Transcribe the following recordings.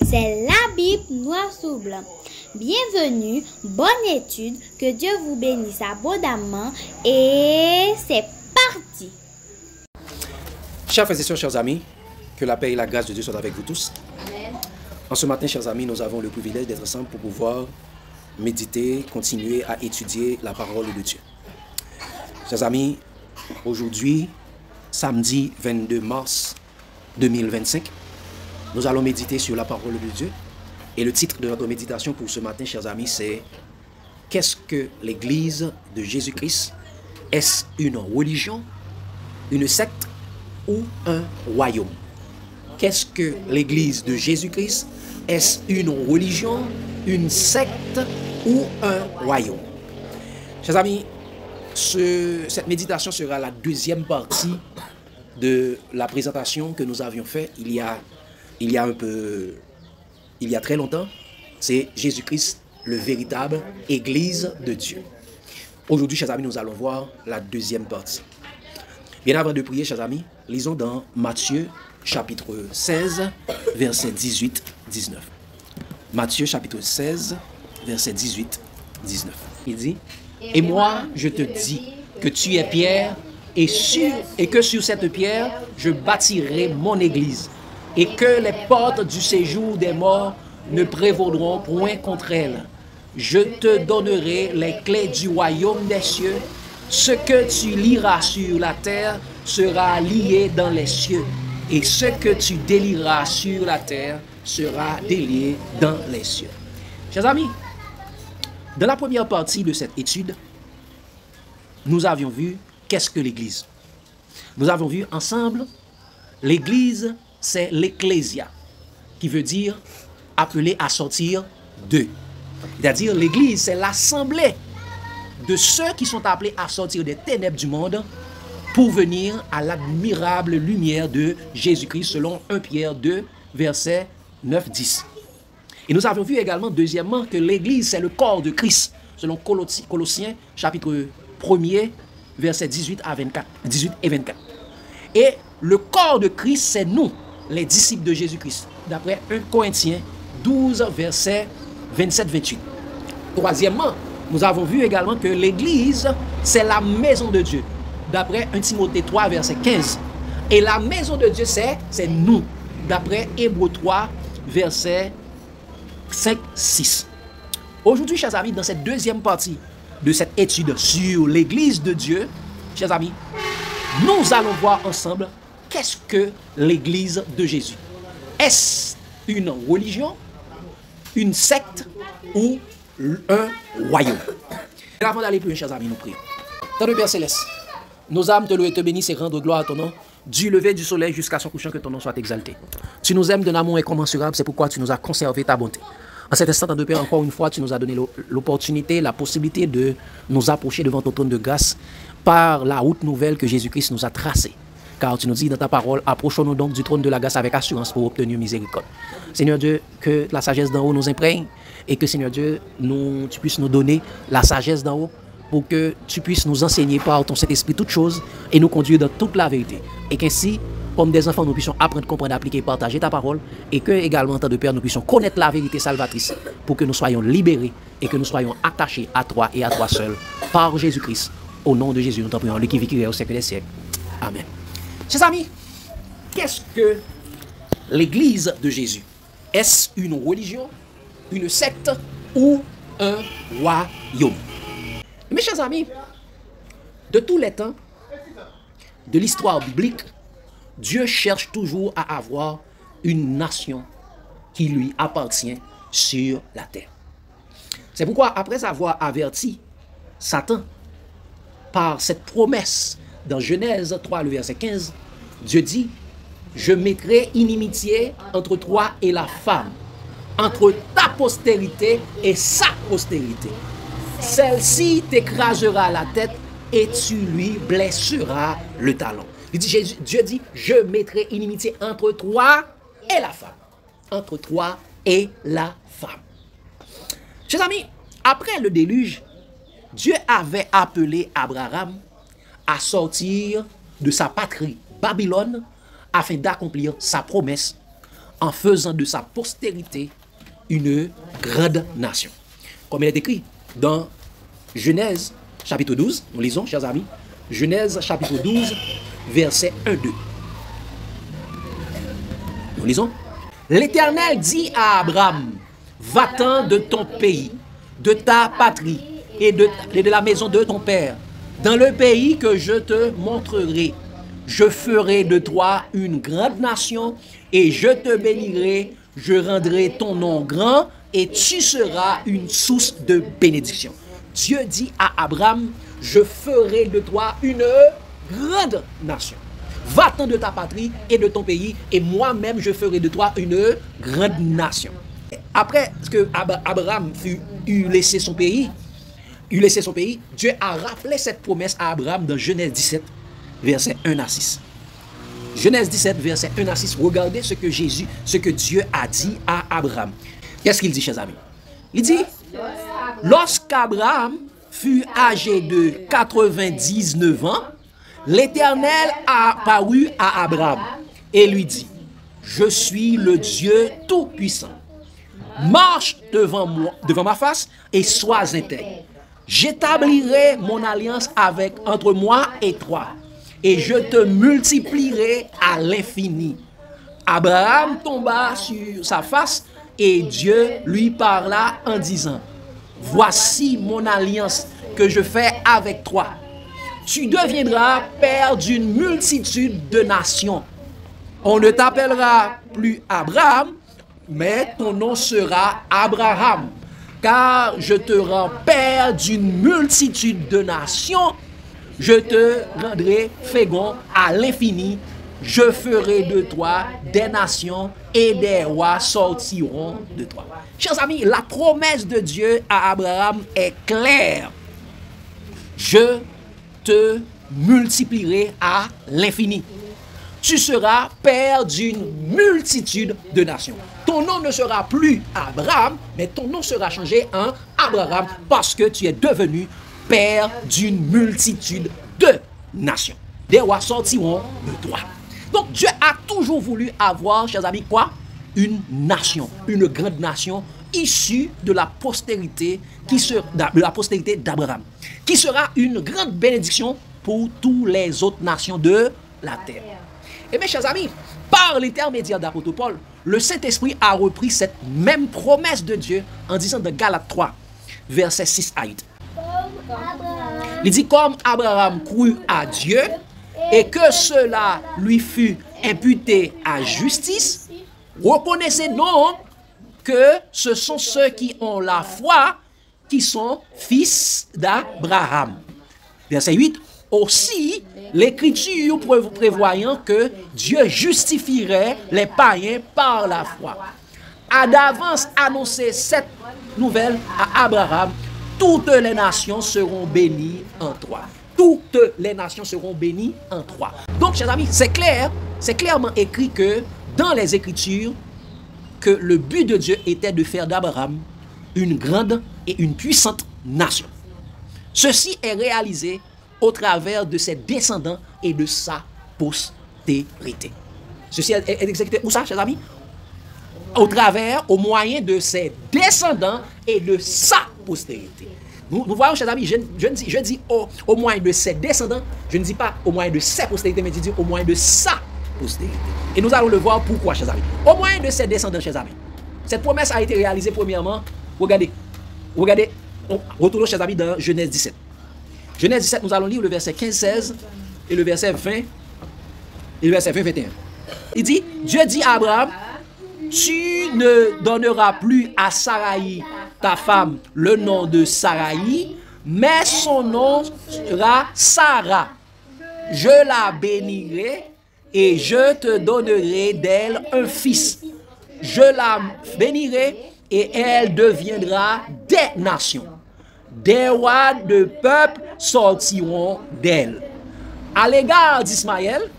C'est la Bible noir sur blanc. Bienvenue, bonne étude, que Dieu vous bénisse abondamment et c'est parti. Chers frères et sœurs, chers amis, que la paix et la grâce de Dieu soient avec vous tous. Amen. En ce matin, chers amis, nous avons le privilège d'être ensemble pour pouvoir méditer, continuer à étudier la parole de Dieu. Chers amis, aujourd'hui, samedi 22 mars 2025, nous allons méditer sur la parole de Dieu. Et le titre de notre méditation pour ce matin, chers amis, c'est « Qu'est-ce que l'Église de Jésus-Christ? Est-ce une religion, une secte ou un royaume ?» Qu'est-ce que l'Église de Jésus-Christ? Est-ce une religion, une secte ou un royaume? Chers amis, cette méditation sera la deuxième partie de la présentation que nous avions faite il y a très longtemps. C'est Jésus-Christ, le véritable Église de Dieu. Aujourd'hui, chers amis, nous allons voir la deuxième partie. Bien avant de prier, chers amis, lisons dans Matthieu, chapitre 16, verset 18-19. Matthieu, chapitre 16, verset 18-19. Il dit, « Et moi, je te dis que tu es Pierre, et que sur cette pierre, je bâtirai mon église, et que les portes du séjour des morts ne prévaudront point contre elle. Je te donnerai les clés du royaume des cieux. Ce que tu lieras sur la terre sera lié dans les cieux, et ce que tu délieras sur la terre sera délié dans les cieux. » Chers amis, dans la première partie de cette étude, nous avions vu qu'est-ce que l'Église. Nous avons vu ensemble, l'Église, c'est l'Ecclésia, qui veut dire appelé à sortir d'eux. C'est-à-dire l'Église, c'est l'assemblée de ceux qui sont appelés à sortir des ténèbres du monde pour venir à l'admirable lumière de Jésus-Christ, selon 1 Pierre 2, verset 9-10. Et nous avons vu également, deuxièmement, que l'Église, c'est le corps de Christ, selon Colossiens, chapitre 1er, versets 18 et 24. Et le corps de Christ, c'est nous, les disciples de Jésus-Christ, d'après 1 Corinthiens 12, versets 27-28. Troisièmement, nous avons vu également que l'Église, c'est la maison de Dieu, d'après 1 Timothée 3, verset 15. Et la maison de Dieu, c'est nous, d'après Hébreux 3, verset 5-6. Aujourd'hui, chers amis, dans cette deuxième partie de cette étude sur l'Église de Dieu, chers amis, nous allons voir ensemble qu'est-ce que l'Église de Jésus. Est-ce une religion, une secte ou un royaume? Et avant d'aller plus loin, chers amis, nous prions. Dans le Père Céleste, nos âmes te louent et te bénissent et rendent gloire à ton nom, du lever du soleil jusqu'à son couchant, que ton nom soit exalté. Tu nous aimes d'un amour incommensurable, c'est pourquoi tu nous as conservé ta bonté. En cet instant, de Père, encore une fois, tu nous as donné l'opportunité, la possibilité de nous approcher devant ton trône de grâce par la route nouvelle que Jésus-Christ nous a tracée. Car tu nous dis dans ta parole, approchons-nous donc du trône de la grâce avec assurance pour obtenir miséricorde. Seigneur Dieu, que la sagesse d'en haut nous imprègne et que, Seigneur Dieu, tu puisses nous donner la sagesse d'en haut pour que tu puisses nous enseigner par ton Saint-Esprit toutes choses et nous conduire dans toute la vérité. Et qu'ainsi, comme des enfants, nous puissions apprendre, comprendre, appliquer et partager ta parole, et que également, en tant que Père, nous puissions connaître la vérité salvatrice pour que nous soyons libérés et que nous soyons attachés à toi et à toi seul, par Jésus-Christ. Au nom de Jésus, nous t'en prions, lui qui vit, qui est au siècle des siècles. Amen. Chers amis, qu'est-ce que l'Église de Jésus? Est-ce une religion, une secte ou un royaume? Mes chers amis, de tous les temps, de l'histoire biblique, Dieu cherche toujours à avoir une nation qui lui appartient sur la terre. C'est pourquoi, après avoir averti Satan par cette promesse dans Genèse 3, le verset 15, Dieu dit, « Je mettrai inimitié entre toi et la femme, entre ta postérité et sa postérité. Celle-ci t'écrasera la tête et tu lui blesseras le talon. » Dieu dit, je mettrai inimitié entre toi et la femme. Entre toi et la femme. Chers amis, après le déluge, Dieu avait appelé Abraham à sortir de sa patrie Babylone afin d'accomplir sa promesse en faisant de sa postérité une grande nation. Comme il est écrit dans Genèse chapitre 12, nous lisons, chers amis, Genèse chapitre 12, verset 1-2. Nous lisons. L'Éternel dit à Abraham, va-t'en de ton pays, de ta patrie et de la maison de ton père, dans le pays que je te montrerai. Je ferai de toi une grande nation et je te bénirai, je rendrai ton nom grand et tu seras une source de bénédiction. Dieu dit à Abraham, je ferai de toi une grande nation. Va-t'en de ta patrie et de ton pays, et moi-même je ferai de toi une grande nation. Après que Abraham eut laissé son pays, Dieu a rappelé cette promesse à Abraham dans Genèse 17, verset 1-6. Genèse 17, verset 1-6. Regardez ce que Dieu a dit à Abraham. Qu'est-ce qu'il dit, chers amis? Il dit, lorsqu'Abraham fut âgé de 99 ans, l'Éternel a apparu à Abraham et lui dit, je suis le Dieu Tout-Puissant. Marche devant ma face et sois intègre. J'établirai mon alliance entre moi et toi, et je te multiplierai à l'infini. Abraham tomba sur sa face, et Dieu lui parla en disant, voici mon alliance que je fais avec toi. Tu deviendras père d'une multitude de nations. On ne t'appellera plus Abraham, mais ton nom sera Abraham, car je te rends père d'une multitude de nations. Je te rendrai fécond à l'infini. Je ferai de toi des nations et des rois sortiront de toi. Chers amis, la promesse de Dieu à Abraham est claire. Je te multiplierai à l'infini. Tu seras père d'une multitude de nations. Ton nom ne sera plus Abraham, mais ton nom sera changé en Abraham parce que tu es devenu père d'une multitude de nations. Des rois sortiront de toi. Donc Dieu a toujours voulu avoir, chers amis, quoi? Une nation, une grande nation issue de la postérité d'Abraham, qui sera une grande bénédiction pour toutes les autres nations de la terre. Et mes chers amis, par l'intermédiaire d'apôtre Paul, le Saint-Esprit a repris cette même promesse de Dieu en disant dans Galates 3, versets 6 à 8. Il dit, comme Abraham crut à Dieu et que cela lui fut imputé à justice, reconnaissez donc que ce sont ceux qui ont la foi qui sont fils d'Abraham. Verset 8. Aussi, l'Écriture prévoyant que Dieu justifierait les païens par la foi, a d'avance annoncé cette nouvelle à Abraham. Toutes les nations seront bénies en toi. Toutes les nations seront bénies en toi. Donc, chers amis, c'est clair, c'est clairement écrit que dans les Écritures, que le but de Dieu était de faire d'Abraham une grande et une puissante nation. Ceci est réalisé au travers de ses descendants et de sa postérité. Ceci est exécuté où ça, chers amis? Au moyen de ses descendants et de sa postérité. Nous voyons, chers amis, je dis au moyen de ses descendants, je ne dis pas au moyen de ses postérités, mais je dis au moyen de sa postérité. Et nous allons le voir pourquoi, chers amis. Au moyen de ses descendants, chers amis. Cette promesse a été réalisée premièrement, regardez, retournons, chers amis, dans Genèse 17. Genèse 17, nous allons lire le verset 15-16 et le verset 20 et le verset 20-21. Il dit, Dieu dit à Abraham, tu ne donneras plus à Saraï, ta femme, le nom de Saraï, mais son nom sera Sarah. Je la bénirai et je te donnerai d'elle un fils. Je la bénirai et elle deviendra des nations. Des rois de peuple sortiront d'elle. À l'égard d'Ismaël,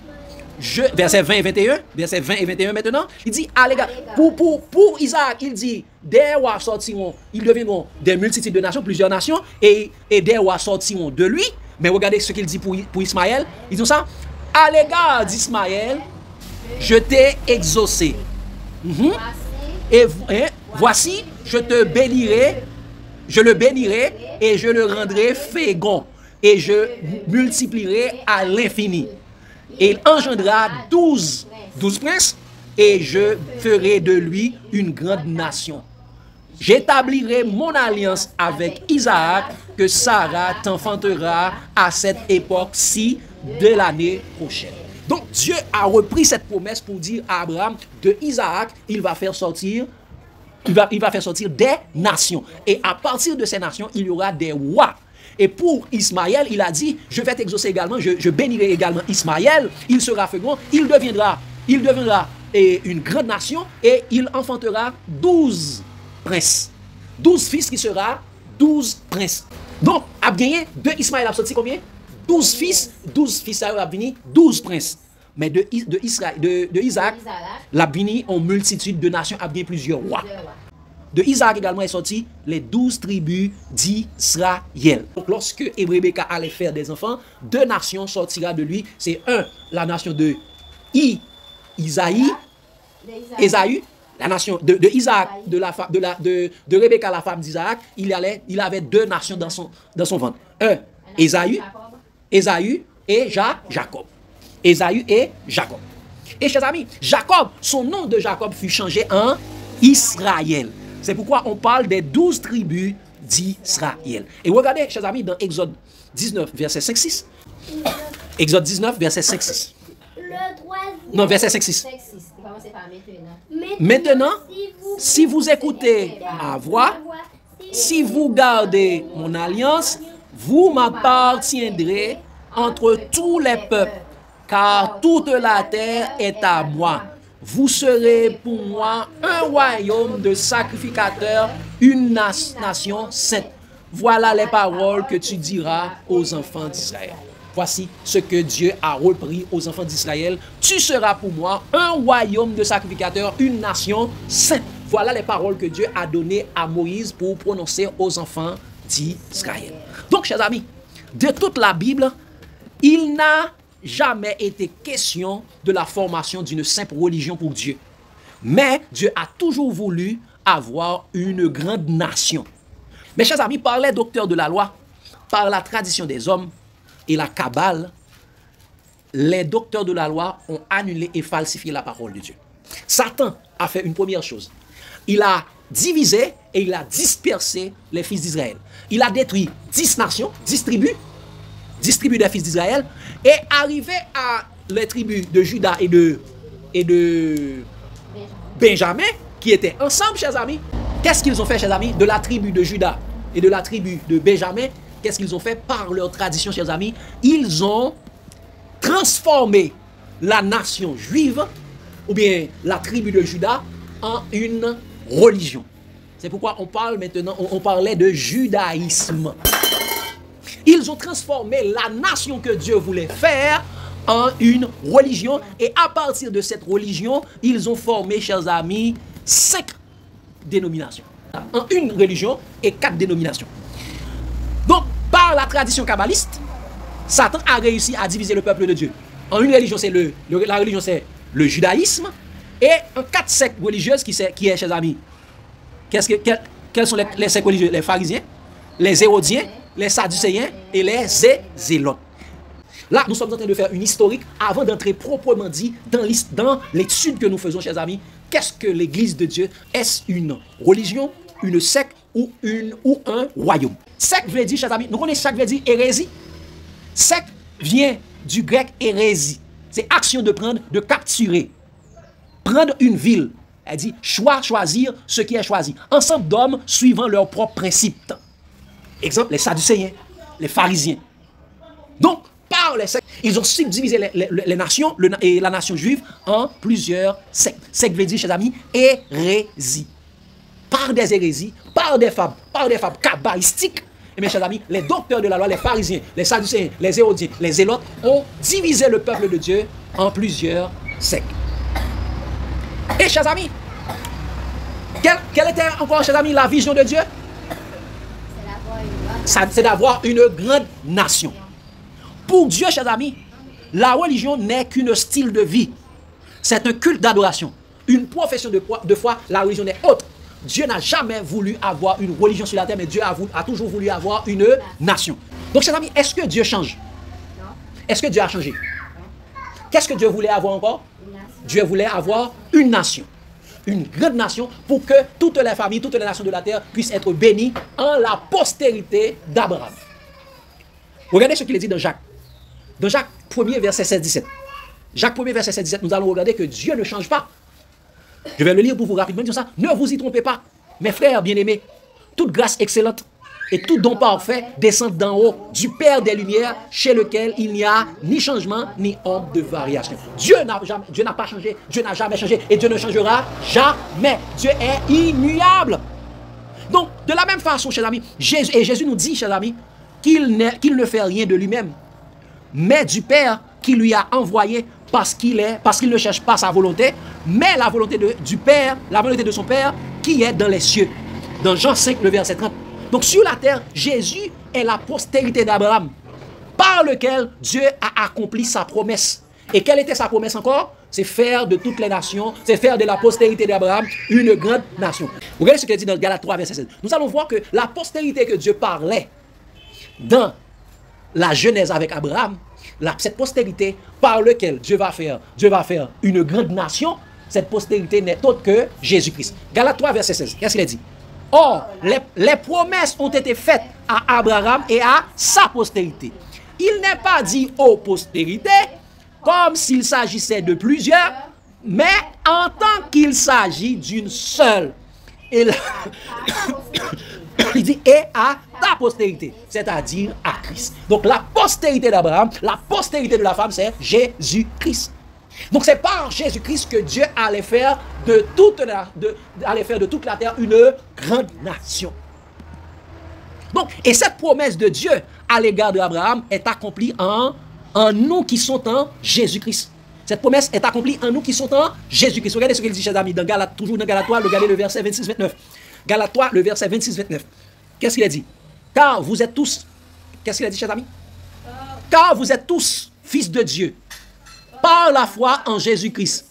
verset 20 et 21, verset 20 et 21 maintenant, il dit, à l'égard, pour Isaac, il dit, des rois sortiront, ils deviendront des multitudes de nations, plusieurs nations, et des rois sortiront de lui. Mais regardez ce qu'il dit pour Ismaël, il dit ça, à l'égard d'Ismaël, je t'ai exaucé, Et voici, je te bénirai, je le bénirai et je le rendrai fécond et je multiplierai à l'infini. Et il engendra 12 princes et je ferai de lui une grande nation. J'établirai mon alliance avec Isaac que Sarah t'enfantera à cette époque-ci de l'année prochaine. Donc Dieu a repris cette promesse pour dire à Abraham, de Isaac, il va faire sortir des nations. Et à partir de ces nations, il y aura des rois. Et pour Ismaël, il a dit, je vais t'exaucer également, je bénirai également Ismaël, il sera fécond, il deviendra une grande nation et il enfantera 12 princes. 12 fils qui sera 12 princes. Donc, a gagné de Ismaël a sorti combien? 12 fils ça a venu 12 princes. Mais de Isaac, l'a béni en multitude de nations, a bien plusieurs rois. De Isaac également est sorti les 12 tribus d'Israël. Donc lorsque Rebecca allait faire des enfants, 2 nations sortira de lui. C'est la nation de Isaïe, la nation de Isaac, de Rebecca, la femme d'Isaac. Il avait 2 nations dans son ventre. Ésaü et Jacob. Ésaü et Jacob. Et chers amis, Jacob, son nom de Jacob fut changé en Israël. C'est pourquoi on parle des 12 tribus d'Israël. Et regardez, chers amis, dans Exode 19, verset 5-6. Exode 19, verset 5-6. Non, verset 5-6. Maintenant, si vous écoutez ma voix, si vous gardez mon alliance, vous m'appartiendrez entre tous les peuples, car toute la terre est à moi. Vous serez pour moi un royaume de sacrificateurs, une nation sainte. Voilà les paroles que tu diras aux enfants d'Israël. Voici ce que Dieu a repris aux enfants d'Israël. Tu seras pour moi un royaume de sacrificateurs, une nation sainte. Voilà les paroles que Dieu a données à Moïse pour prononcer aux enfants d'Israël. Donc, chers amis, de toute la Bible, il n'a jamais été question de la formation d'une simple religion pour Dieu. Mais Dieu a toujours voulu avoir une grande nation. Mes chers amis, par les docteurs de la loi, par la tradition des hommes et la Kabbale, les docteurs de la loi ont annulé et falsifié la parole de Dieu. Satan a fait une première chose. Il a divisé et il a dispersé les fils d'Israël. Il a détruit 10 nations, 10 tribus des fils d'Israël, et arrivé à les tribus de Juda et de Benjamin, qui étaient ensemble, chers amis. Qu'est-ce qu'ils ont fait, chers amis? De la tribu de Juda et de la tribu de Benjamin, qu'est-ce qu'ils ont fait? Par leur tradition, chers amis, ils ont transformé la nation juive, ou bien la tribu de Juda, en une religion. C'est pourquoi on parle maintenant, on parlait de judaïsme. Ils ont transformé la nation que Dieu voulait faire en une religion. Et à partir de cette religion, ils ont formé, chers amis, 5 dénominations. En une religion et 4 dénominations. Donc, par la tradition kabbaliste, Satan a réussi à diviser le peuple de Dieu. En une religion, c'est la religion, c'est le judaïsme. Et en 4 sectes religieuses, qui est, chers amis, quels sont les sectes religieux? Les pharisiens, les hérodiens, les sadducéens et les zélotes. Là, nous sommes en train de faire une historique avant d'entrer proprement dit dans l'étude que nous faisons, chers amis. Qu'est-ce que l'Église de Dieu? Est-ce une religion, une secte ou un royaume? Secte veut dire, chers amis, nous connaissons secte veut dire hérésie. Secte vient du grec hérésie. C'est action de prendre, de capturer. Prendre une ville. Elle dit choisir ce qui est choisi. Ensemble d'hommes suivant leurs propres principes. Exemple, les sadducéens, les pharisiens. Donc, par les sectes, ils ont subdivisé les nations et la nation juive en plusieurs sectes. Secte veut dire, chers amis, hérésie. Par des hérésies, par des fables kabbalistiques, et mes chers amis, les docteurs de la loi, les pharisiens, les sadducéens, les hérodiens, les zélotes ont divisé le peuple de Dieu en plusieurs sectes. Et chers amis, quelle était encore, chers amis, la vision de Dieu? C'est d'avoir une grande nation. Pour Dieu, chers amis, la religion n'est qu'un style de vie. C'est un culte d'adoration. une profession de foi, la religion est autre. Dieu n'a jamais voulu avoir une religion sur la terre, mais Dieu a toujours voulu avoir une nation. Donc, chers amis, est-ce que Dieu change? Est-ce que Dieu a changé? Qu'est-ce que Dieu voulait avoir encore? Dieu voulait avoir une nation. Une grande nation pour que toutes les familles, toutes les nations de la terre puissent être bénies en la postérité d'Abraham. Regardez ce qu'il est dit dans Jacques. Dans Jacques 1er, verset 16-17. Jacques 1er, verset 16-17, nous allons regarder que Dieu ne change pas. Je vais le lire pour vous rapidement dire ça. Ne vous y trompez pas, mes frères bien-aimés. Toute grâce excellente et tout don parfait descend d'en haut du Père des Lumières, chez lequel il n'y a ni changement ni ombre de variation. Dieu n'a pas changé, Dieu n'a jamais changé et Dieu ne changera jamais. Dieu est immuable. Donc, de la même façon, chers amis, Jésus nous dit, chers amis, qu'il ne fait rien de lui-même, mais du Père qui lui a envoyé parce qu'il ne cherche pas sa volonté, mais la volonté du Père, la volonté de son Père qui est dans les cieux. Dans Jean 5, le verset 30. Donc sur la terre, Jésus est la postérité d'Abraham, par lequel Dieu a accompli sa promesse. Et quelle était sa promesse encore? C'est faire de toutes les nations, c'est faire de la postérité d'Abraham une grande nation. Regardez ce qu'il dit dans Galates 3, verset 16. Nous allons voir que la postérité que Dieu parlait dans la Genèse avec Abraham, cette postérité par laquelle Dieu va faire une grande nation, cette postérité n'est autre que Jésus-Christ. Galates 3, verset 16. Qu'est-ce qu'il a dit? Or, les promesses ont été faites à Abraham et à sa postérité. Il n'est pas dit aux postérités comme s'il s'agissait de plusieurs, mais en tant qu'il s'agit d'une seule. Et là, il dit et à ta postérité, c'est-à-dire à Christ. Donc la postérité d'Abraham, la postérité de la femme, c'est Jésus-Christ. Donc c'est par Jésus-Christ que Dieu allait faire de toute la terre une grande nation. Donc, et cette promesse de Dieu à l'égard d'Abraham est accomplie en nous qui sont en Jésus-Christ. Cette promesse est accomplie en nous qui sont en Jésus-Christ. Regardez ce qu'il dit, chers amis, toujours dans Galates 3, regardez le verset 26-29. Galates 3, le verset 26-29. Qu'est-ce qu'il a dit? Car vous êtes tous, qu'est-ce qu'il a dit, chers amis? Car vous êtes tous fils de Dieu, par la foi en Jésus-Christ.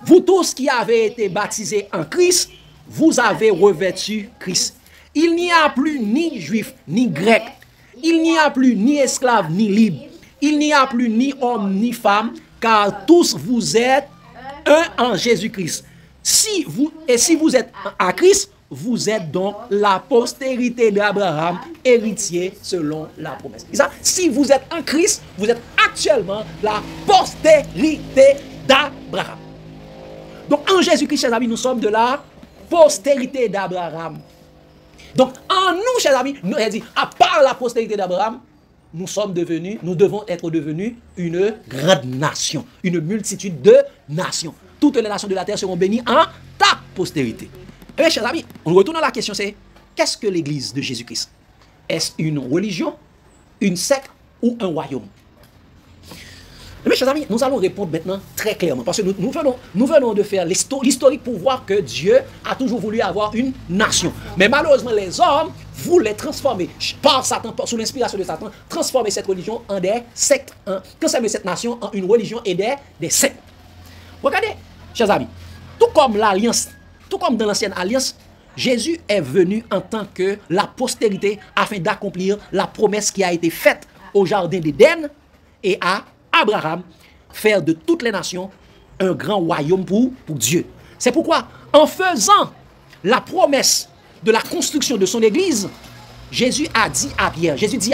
Vous tous qui avez été baptisés en Christ, vous avez revêtu Christ. Il n'y a plus ni juif, ni grec. Il n'y a plus ni esclave, ni libre. Il n'y a plus ni homme, ni femme, car tous vous êtes un en Jésus-Christ. Si vous êtes à Christ, vous êtes donc la postérité d'Abraham, héritier selon la promesse. Si vous êtes en Christ, vous êtes actuellement la postérité d'Abraham. Donc en Jésus-Christ, chers amis, nous sommes de la postérité d'Abraham. Donc en nous, chers amis, nous avons dit, à part la postérité d'Abraham, nous devons être devenus une grande nation, une multitude de nations. Toutes les nations de la terre seront bénies en ta postérité. Et bien, chers amis, on retourne à la question, c'est qu'est-ce que l'Église de Jésus-Christ? Est-ce une religion, une secte ou un royaume? Mais chers amis, nous allons répondre maintenant très clairement, parce que nous venons de faire l'historique pour voir que Dieu a toujours voulu avoir une nation. Mais malheureusement, les hommes voulaient transformer, par Satan, sous l'inspiration de Satan, transformer cette religion en des sectes, transformer cette nation en une religion et des sectes. Regardez, chers amis, tout comme dans l'ancienne alliance, Jésus est venu en tant que la postérité afin d'accomplir la promesse qui a été faite au jardin d'Éden et à Abraham, faire de toutes les nations un grand royaume pour Dieu. C'est pourquoi, en faisant la promesse de la construction de son église, Jésus dit à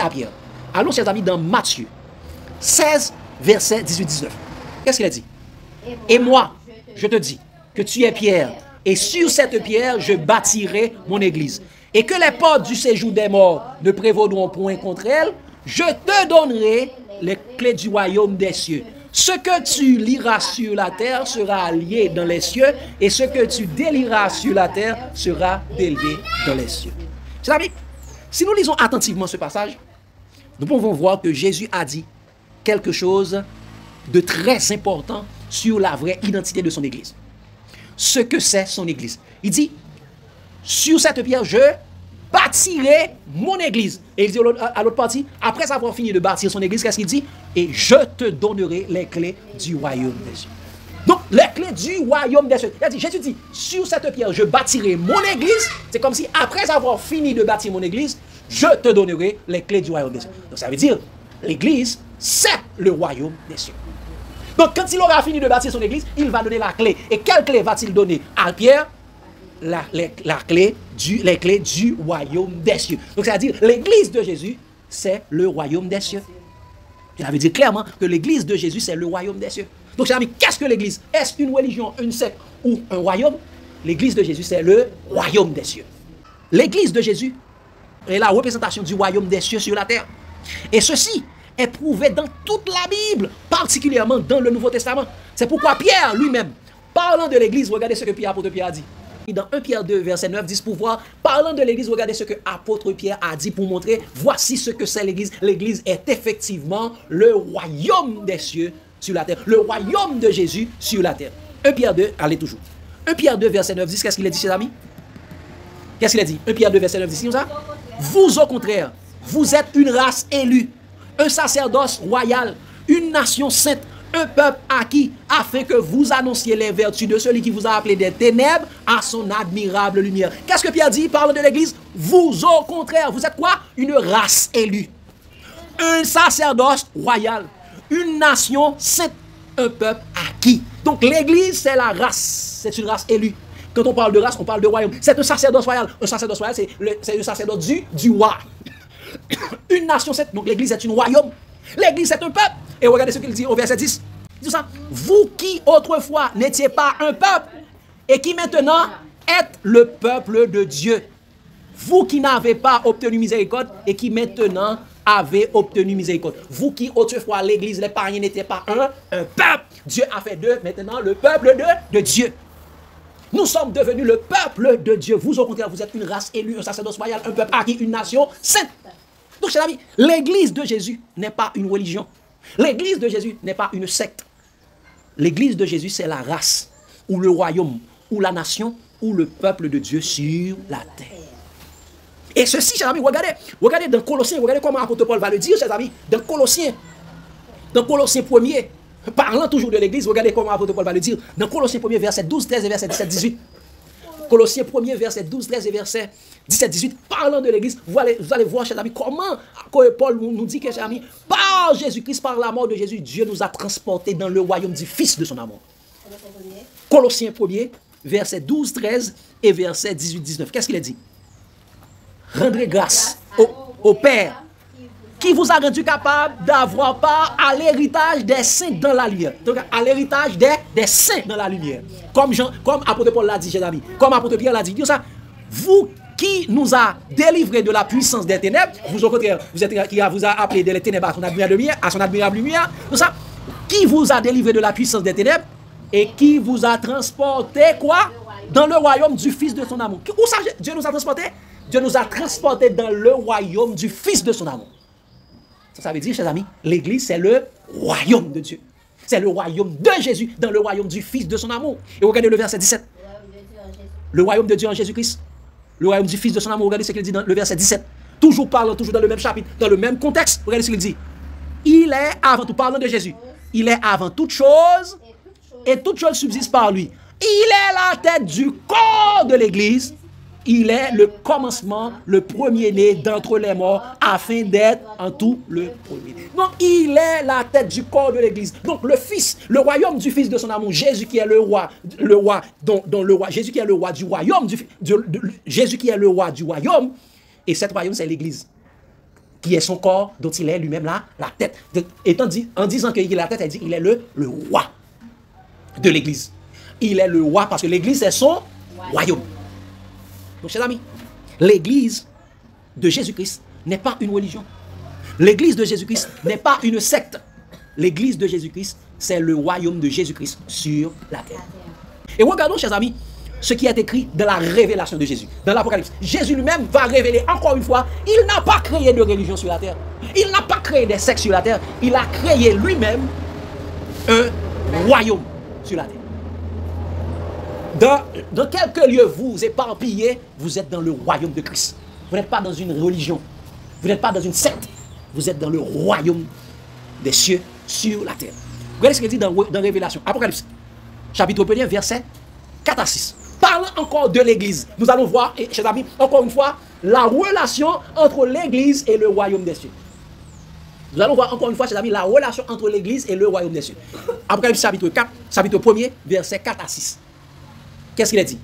Pierre, allons chers amis dans Matthieu 16, verset 18-19. Qu'est-ce qu'il a dit? Et moi, je te dis que tu es Pierre, et sur cette pierre, je bâtirai mon église. Et que les portes du séjour des morts ne prévaudront point contre elle, je te donnerai les clés du royaume des cieux. Ce que tu liras sur la terre sera lié dans les cieux, et ce que tu délieras sur la terre sera délié dans les cieux. Chers amis, si nous lisons attentivement ce passage, nous pouvons voir que Jésus a dit quelque chose de très important sur la vraie identité de son église. Ce que c'est son église. Il dit, sur cette pierre, je bâtirai mon église. Et il dit à l'autre partie, après avoir fini de bâtir son église, qu'est-ce qu'il dit? Et je te donnerai les clés du royaume des cieux. Donc, Les clés du royaume des cieux. Jésus dit, sur cette pierre, je bâtirai mon église. C'est comme si, après avoir fini de bâtir mon église, je te donnerai les clés du royaume des cieux. Donc ça veut dire, l'église, c'est le royaume des cieux. Donc quand il aura fini de bâtir son église, il va donner la clé. Et quelle clé va-t-il donner à Pierre? Les clés du royaume des cieux. Donc ça veut dire, l'église de Jésus, c'est le royaume des cieux. Ça veut dire clairement que l'église de Jésus, c'est le royaume des cieux. Donc, chers amis, qu'est-ce que l'église? Est-ce une religion, une secte ou un royaume? L'église de Jésus, c'est le royaume des cieux. L'église de Jésus est la représentation du royaume des cieux sur la terre. Et ceci est prouvé dans toute la Bible, particulièrement dans le Nouveau Testament. C'est pourquoi Pierre lui-même, parlant de l'église, regardez ce que apôtre Pierre a dit. Et dans 1 Pierre 2, verset 9, 10 pour voir, parlant de l'église, regardez ce que apôtre Pierre a dit pour montrer, voici ce que c'est l'église. L'église est effectivement le royaume des cieux sur la terre. Le royaume de Jésus sur la terre. 1 Pierre 2, allez toujours. 1 Pierre 2, verset 9, 10, qu'est-ce qu'il a dit, chers amis? Qu'est-ce qu'il a dit? 1 Pierre 2, verset 9, 10, ça? Vous, au contraire, vous êtes une race élue, un sacerdoce royal, une nation sainte, un peuple acquis, afin que vous annonciez les vertus de celui qui vous a appelé des ténèbres à son admirable lumière. Qu'est-ce que Pierre dit? Parle de l'église. Vous, au contraire, vous êtes quoi? Une race élue, un sacerdoce royal, une nation sainte, un peuple acquis. Donc l'église, c'est la race, c'est une race élue. Quand on parle de race, on parle de royaume. C'est un sacerdoce royal. Un sacerdoce royal, c'est le sacerdoce du roi. Une nation sainte, donc l'église est une royaume. L'église est un peuple. Et regardez ce qu'il dit au verset 10. Il dit ça. Vous qui autrefois n'étiez pas un peuple et qui maintenant êtes le peuple de Dieu. Vous qui n'avez pas obtenu miséricorde et qui maintenant avez obtenu miséricorde. Vous qui autrefois l'église, les païens n'étaient pas un peuple. Dieu a fait d'eux maintenant le peuple de Dieu. Nous sommes devenus le peuple de Dieu. Vous au contraire, vous êtes une race élue, un sacerdoce royal, un peuple acquis, une nation sainte. Donc, chers amis, l'église de Jésus n'est pas une religion. L'église de Jésus n'est pas une secte. L'église de Jésus, c'est la race, ou le royaume, ou la nation, ou le peuple de Dieu sur la terre. Et ceci, chers amis, regardez dans Colossiens, regardez comment l'apôtre Paul va le dire, chers amis, dans Colossiens 1er, parlant toujours de l'église, regardez comment l'apôtre Paul va le dire, dans Colossiens 1er, verset 12, 13 et verset 17, 18. Colossiens 1er, verset 12, 13 et verset 17, 18, parlant de l'église, vous allez voir, chers amis, comment Paul nous dit que, chers amis, par Jésus-Christ, par la mort de Jésus, Dieu nous a transportés dans le royaume du Fils de son amour. Colossiens 1er, verset 12, 13 et verset 18, 19. Qu'est-ce qu'il a dit? Rendrez grâce au Père qui vous a rendu capable d'avoir part à l'héritage des saints dans la lumière. Donc, à l'héritage des saints dans la lumière. Comme apôtre Paul l'a dit, chers amis, comme apôtre Pierre l'a dit, ça, vous qui nous a délivrés de la puissance des ténèbres, vous au contraire, qui vous a appelé des ténèbres à son admirable lumière, tout ça, qui vous a délivré de la puissance des ténèbres et qui vous a transporté quoi? Dans le royaume du Fils de son amour. Où ça, Dieu nous a transportés? Dieu nous a transportés dans le royaume du Fils de son amour. Ça veut dire, chers amis, l'église, c'est le royaume de Dieu. C'est le royaume de Jésus, dans le royaume du Fils de son amour. Et regardez le verset 17. Le royaume de Dieu en Jésus-Christ. Le royaume du Fils de son amour. Regardez ce qu'il dit dans le verset 17. Toujours parlant, toujours dans le même chapitre, dans le même contexte. Regardez ce qu'il dit. Il est avant tout, parlant de Jésus, il est avant toute chose, et toute chose subsiste par lui. Il est la tête du corps de l'église. Il est le commencement, le premier-né d'entre les morts, afin d'être en tout le premier. Donc, il est la tête du corps de l'église. Donc, le Fils, le royaume du Fils de son amour, Jésus qui est le roi, Jésus qui est le roi du royaume, Jésus qui est le roi du royaume, et cet royaume, c'est l'église, qui est son corps, dont il est lui-même la tête. En disant qu'il est la tête, elle dit qu'il est le roi de l'église. Il est le roi parce que l'église, c'est son royaume. Donc, chers amis, l'église de Jésus-Christ n'est pas une religion. L'église de Jésus-Christ n'est pas une secte. L'église de Jésus-Christ, c'est le royaume de Jésus-Christ sur la terre. Et regardons, chers amis, ce qui est écrit dans la révélation de Jésus, dans l'Apocalypse. Jésus lui-même va révéler encore une fois, il n'a pas créé de religion sur la terre. Il n'a pas créé des sectes sur la terre. Il a créé lui-même un royaume sur la terre. Dans quelques lieux vous éparpillez, vous êtes dans le royaume de Christ. Vous n'êtes pas dans une religion. Vous n'êtes pas dans une secte. Vous êtes dans le royaume des cieux sur la terre. Regardez ce qu'il dit dans Révélation. Apocalypse. chapitre 1er, verset 4 à 6. Parlant encore de l'Église, nous allons voir, et, chers amis, encore une fois, la relation entre l'Église et le royaume des cieux. Nous allons voir encore une fois, chers amis, la relation entre l'Église et le royaume des cieux. Apocalypse chapitre 4, chapitre 1er, verset 4 à 6. Qu'est-ce qu'il a dit?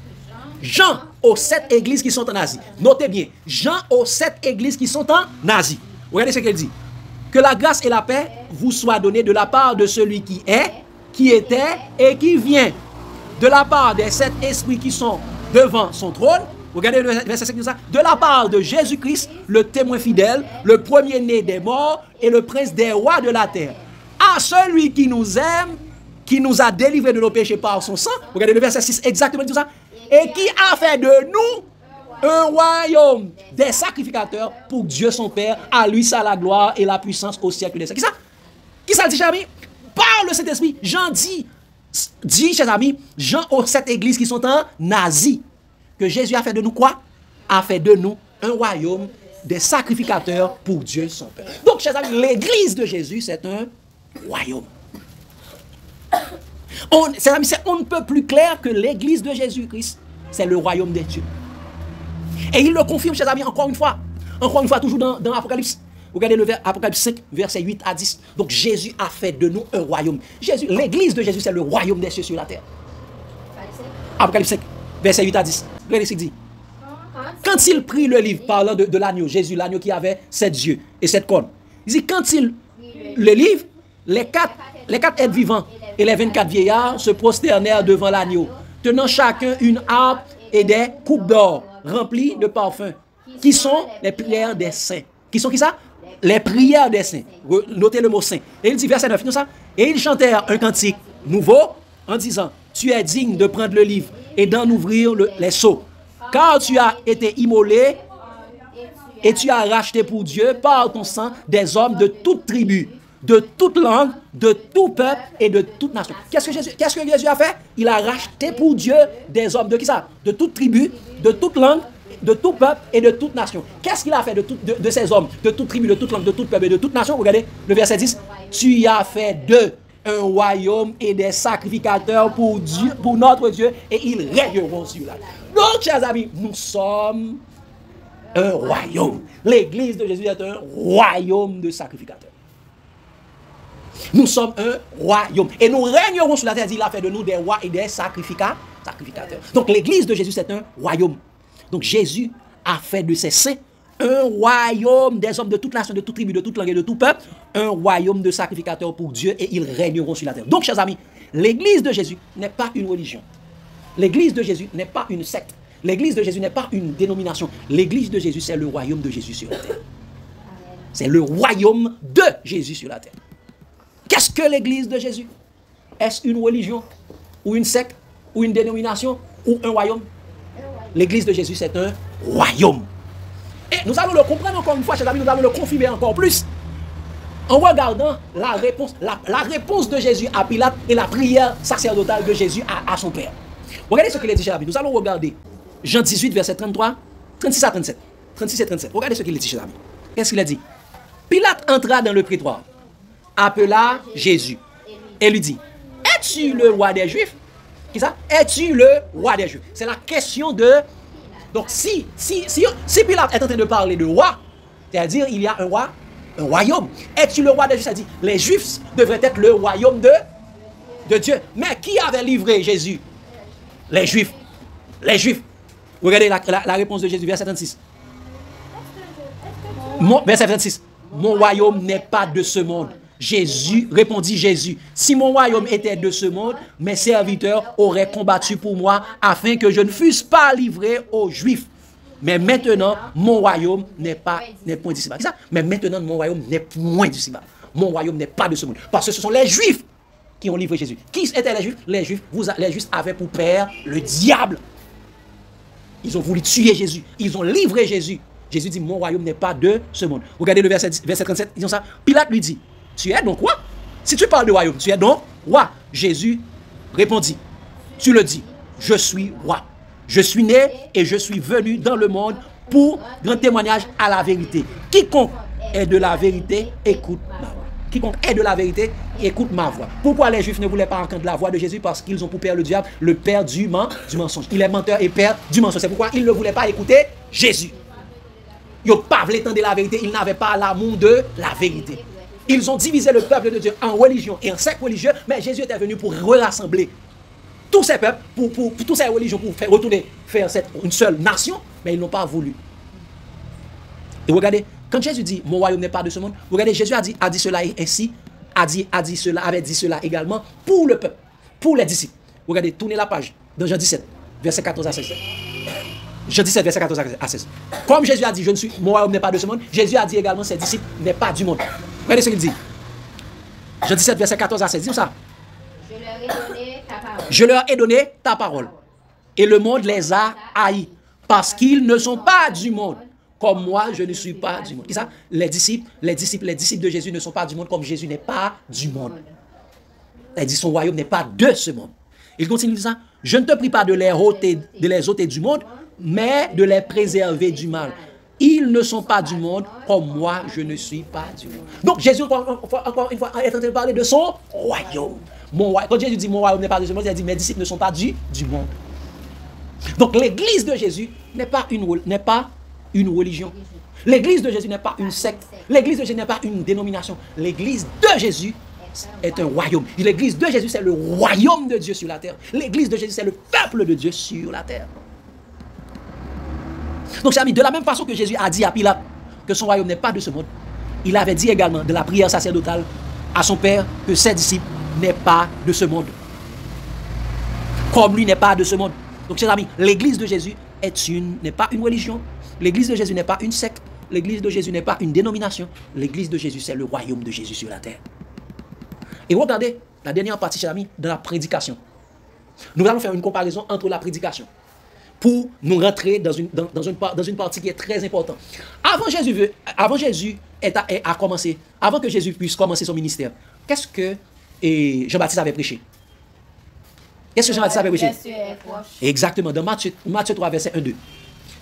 Jean aux 7 églises qui sont en Asie. Notez bien, Jean aux 7 églises qui sont en Asie. Regardez ce qu'il dit. Que la grâce et la paix vous soient données de la part de celui qui est, qui était et qui vient. De la part des 7 esprits qui sont devant son trône. Regardez le verset 5 de ça. De la part de Jésus-Christ, le témoin fidèle, le premier-né des morts et le prince des rois de la terre. À celui qui nous aime, qui nous a délivrés de nos péchés par son sang. Regardez le verset 6, exactement tout ça. Et qui a fait de nous un royaume des sacrificateurs pour Dieu son Père. À lui ça la gloire et la puissance au siècle des siècles. Qui ça? Qui ça dit, chers amis? Par le Saint-Esprit, Jean dit, chers amis, Jean aux 7 églises qui sont en Asie, que Jésus a fait de nous quoi? A fait de nous un royaume des sacrificateurs pour Dieu son Père. Donc, chers amis, l'église de Jésus, c'est un royaume. On ne peut plus clair que l'église de Jésus-Christ, c'est le royaume des dieux. Et il le confirme, chers amis, encore une fois, toujours dans Apocalypse. Regardez le Apocalypse 5, verset 8 à 10. Donc Jésus a fait de nous un royaume. L'église de Jésus, c'est le royaume des cieux sur la terre. Apocalypse 5, verset 8 à 10. Regardez ce qu'il dit. Quand il prit le livre parlant de l'agneau, Jésus, l'agneau qui avait 7 yeux et 7 cornes, il dit, quand il le livre, les quatre êtres vivants et les 24 vieillards se prosternèrent devant l'agneau, tenant chacun une harpe et des coupes d'or remplies de parfums, qui sont les prières des saints. Qui sont qui ça? Les prières des saints. Notez le mot saint. Et il dit, verset 9, ça. Et ils chantèrent un cantique nouveau en disant, tu es digne de prendre le livre et d'en ouvrir les sceaux, car tu as été immolé et tu as racheté pour Dieu par ton sang des hommes de toute tribu, de toute langue, de tout peuple et de toute nation. Qu'est-ce que Jésus a fait? Il a racheté pour Dieu des hommes de qui ça? De toute tribu, de toute langue, de tout peuple et de toute nation. Qu'est-ce qu'il a fait de ces hommes, de toute tribu, de toute langue, de tout peuple et de toute nation? Regardez le verset 10. Tu y as fait d'eux un royaume et des sacrificateurs pour Dieu, pour notre Dieu, et ils régneront sur la terre. Donc, chers amis, nous sommes un royaume. L'église de Jésus est un royaume de sacrificateurs. Nous sommes un royaume. Et nous régnerons sur la terre. Il a fait de nous des rois et des sacrificateurs. Donc l'église de Jésus, c'est un royaume. Donc Jésus a fait de ses saints un royaume des hommes de toute nation, de toute tribu, de toute langue et de tout peuple. Un royaume de sacrificateurs pour Dieu et ils régneront sur la terre. Donc, chers amis, l'église de Jésus n'est pas une religion. L'église de Jésus n'est pas une secte. L'église de Jésus n'est pas une dénomination. L'église de Jésus, c'est le royaume de Jésus sur la terre. C'est le royaume de Jésus sur la terre. Qu'est-ce que l'église de Jésus? Est-ce une religion? Ou une secte? Ou une dénomination? Ou un royaume? L'église de Jésus, c'est un royaume. Et nous allons le comprendre encore une fois, chers amis, nous allons le confirmer encore plus en regardant la réponse de Jésus à Pilate et la prière sacerdotale de Jésus à son Père. Regardez ce qu'il a dit, chers amis. Nous allons regarder Jean 18, verset 33, 36 à 37. 36 et 37. Regardez ce qu'il a dit, chers amis. Qu'est-ce qu'il a dit? Pilate entra dans le prétoire, appela Jésus et lui dit, es-tu le roi des Juifs? Qui ça? Es-tu le roi des Juifs? C'est la question de... Donc si Pilate est en train de parler de roi, c'est-à-dire il y a un roi, un royaume. Es-tu le roi des Juifs? C'est-à-dire les Juifs devraient être le royaume de Dieu. Mais qui avait livré Jésus? Les Juifs. Les Juifs. Regardez la réponse de Jésus, verset 36. Verset 26. Mon royaume n'est pas de ce monde. Répondit Jésus, si mon royaume était de ce monde, mes serviteurs auraient combattu pour moi afin que je ne fusse pas livré aux Juifs. Mais maintenant, mon royaume n'est point d'ici-bas. Mais maintenant, mon royaume n'est point d'ici-bas. Mon royaume n'est pas de ce monde. Parce que ce sont les Juifs qui ont livré Jésus. Qui étaient les Juifs? Les Juifs avaient pour père le diable. Ils ont voulu tuer Jésus. Ils ont livré Jésus. Jésus dit, mon royaume n'est pas de ce monde. Regardez le verset 37, ils ont ça. Pilate lui dit, tu es donc roi? Si tu parles de royaume, tu es donc roi. Jésus répondit, tu le dis, je suis roi. Je suis né et je suis venu dans le monde pour rendre témoignage à la vérité. Quiconque est de la vérité, écoute ma voix. quiconque est de la vérité, écoute ma voix. Pourquoi les Juifs ne voulaient pas entendre la voix de Jésus? Parce qu'ils ont pour père le diable, le père du mensonge. Il est menteur et père du mensonge. C'est pourquoi ils ne voulaient pas écouter Jésus. Ils n'ont pas voulu entendre la vérité. Ils n'avaient pas l'amour de la vérité. Ils ont divisé le peuple de Dieu en religion et en sectes religieux, mais Jésus était venu pour rassembler tous ces peuples, pour toutes ces religions, pour faire retourner, faire une seule nation, mais ils n'ont pas voulu. Et regardez, quand Jésus dit, mon royaume n'est pas de ce monde, regardez, Jésus a dit cela ainsi, avait dit cela également pour le peuple, pour les disciples. Regardez, tournez la page, dans Jean 17, verset 14 à 16. Jean 17, verset 14 à 16. Comme Jésus a dit, mon royaume n'est pas de ce monde, Jésus a dit également, ses disciples n'est pas du monde. Regardez ce qu'il dit. Jean 17, verset 14 à 16. Dis ça. Je leur ai donné ta parole. Et le monde les a haïs. Parce qu'ils ne sont pas du monde. Comme moi, je ne suis pas du monde. Qui ça? Les disciples de Jésus ne sont pas du monde, comme Jésus n'est pas du monde. Il dit, son royaume n'est pas de ce monde. Il continue de dire ça. Je ne te prie pas de les ôter du monde, mais de les préserver du mal. Ils ne sont pas du monde, comme moi, je ne suis pas du monde. Donc, Jésus, encore une fois, est en train de parler de son royaume. Quand Jésus dit, mon royaume n'est pas de ce monde, il a dit, mes disciples ne sont pas du monde. Donc, l'église de Jésus n'est pas une religion. L'église de Jésus n'est pas une secte. L'église de Jésus n'est pas une dénomination. L'église de Jésus est un royaume. L'église de Jésus, c'est le royaume de Dieu sur la terre. L'église de Jésus, c'est le peuple de Dieu sur la terre. Donc, chers amis, de la même façon que Jésus a dit à Pilate que son royaume n'est pas de ce monde, il avait dit également de la prière sacerdotale à son Père que ses disciples n'est pas de ce monde. Comme lui n'est pas de ce monde. Donc, chers amis, l'église de Jésus n'est pas une religion. L'église de Jésus n'est pas une secte. L'église de Jésus n'est pas une dénomination. L'église de Jésus, c'est le royaume de Jésus sur la terre. Et regardez la dernière partie, chers amis, de la prédication. Nous allons faire une comparaison entre la prédication pour nous rentrer dans une partie qui est très importante. Avant que Jésus puisse commencer son ministère, qu'est-ce que Jean-Baptiste avait prêché? Qu'est-ce que Jean-Baptiste avait prêché? Exactement, dans Matthieu 3, verset 1-2.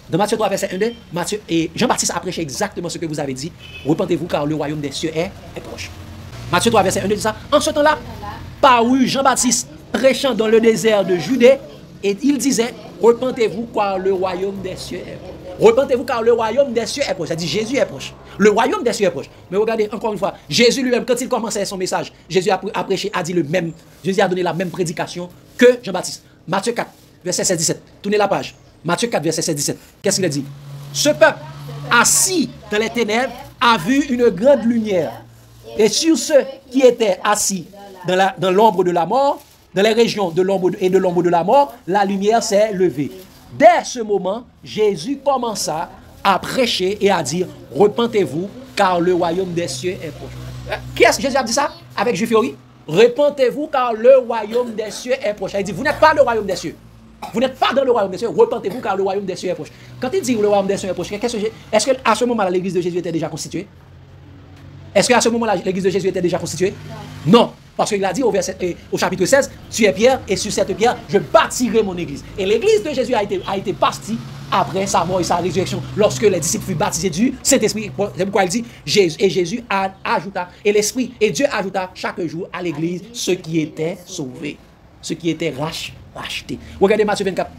Dans Matthieu 3, verset 1-2, Jean-Baptiste a prêché exactement ce que vous avez dit. Repentez-vous car le royaume des cieux est proche. Matthieu 3, verset 1-2 dit ça. En ce temps-là, parut Jean-Baptiste prêchant dans le désert de Judée, et il disait, repentez-vous car le royaume des cieux est proche. Repentez-vous car le royaume des cieux est proche. Ça dit Jésus est proche. Le royaume des cieux est proche. Mais regardez, encore une fois, Jésus lui-même, quand il commençait son message, Jésus a prêché, a dit le même. Jésus a donné la même prédication que Jean-Baptiste. Matthieu 4, verset 16-17. Tournez la page. Matthieu 4, verset 16-17. Qu'est-ce qu'il a dit? Ce peuple, assis dans les ténèbres, a vu une grande lumière. Et sur ceux qui étaient assis dans l'ombre de la mort, dans les régions de l'ombre de la mort, la lumière s'est levée. Dès ce moment, Jésus commença à prêcher et à dire, repentez-vous, car le royaume des cieux est proche. Qui est-ce que Jésus a dit ça? Avec Juifuri? Repentez-vous, car le royaume des cieux est proche. Il dit, vous n'êtes pas le royaume des cieux. Vous n'êtes pas dans le royaume des cieux. Repentez-vous, car le royaume des cieux est proche. Quand il dit le royaume des cieux est proche, est-ce qu'à ce moment-là, l'église de Jésus était déjà constituée? Est-ce qu'à ce moment-là, l'église de Jésus était déjà constituée? Non. Parce qu'il a dit au chapitre 16, tu es Pierre, et sur cette pierre, je bâtirai mon église. Et l'église de Jésus a été bâtie après sa mort et sa résurrection, lorsque les disciples furent baptisés du Saint-Esprit. C'est pourquoi il dit, Jésus ajouta, et l'Esprit, et Dieu ajouta chaque jour à l'église ceux qui étaient sauvés, ceux qui étaient rachetés. Regardez Matthieu 24.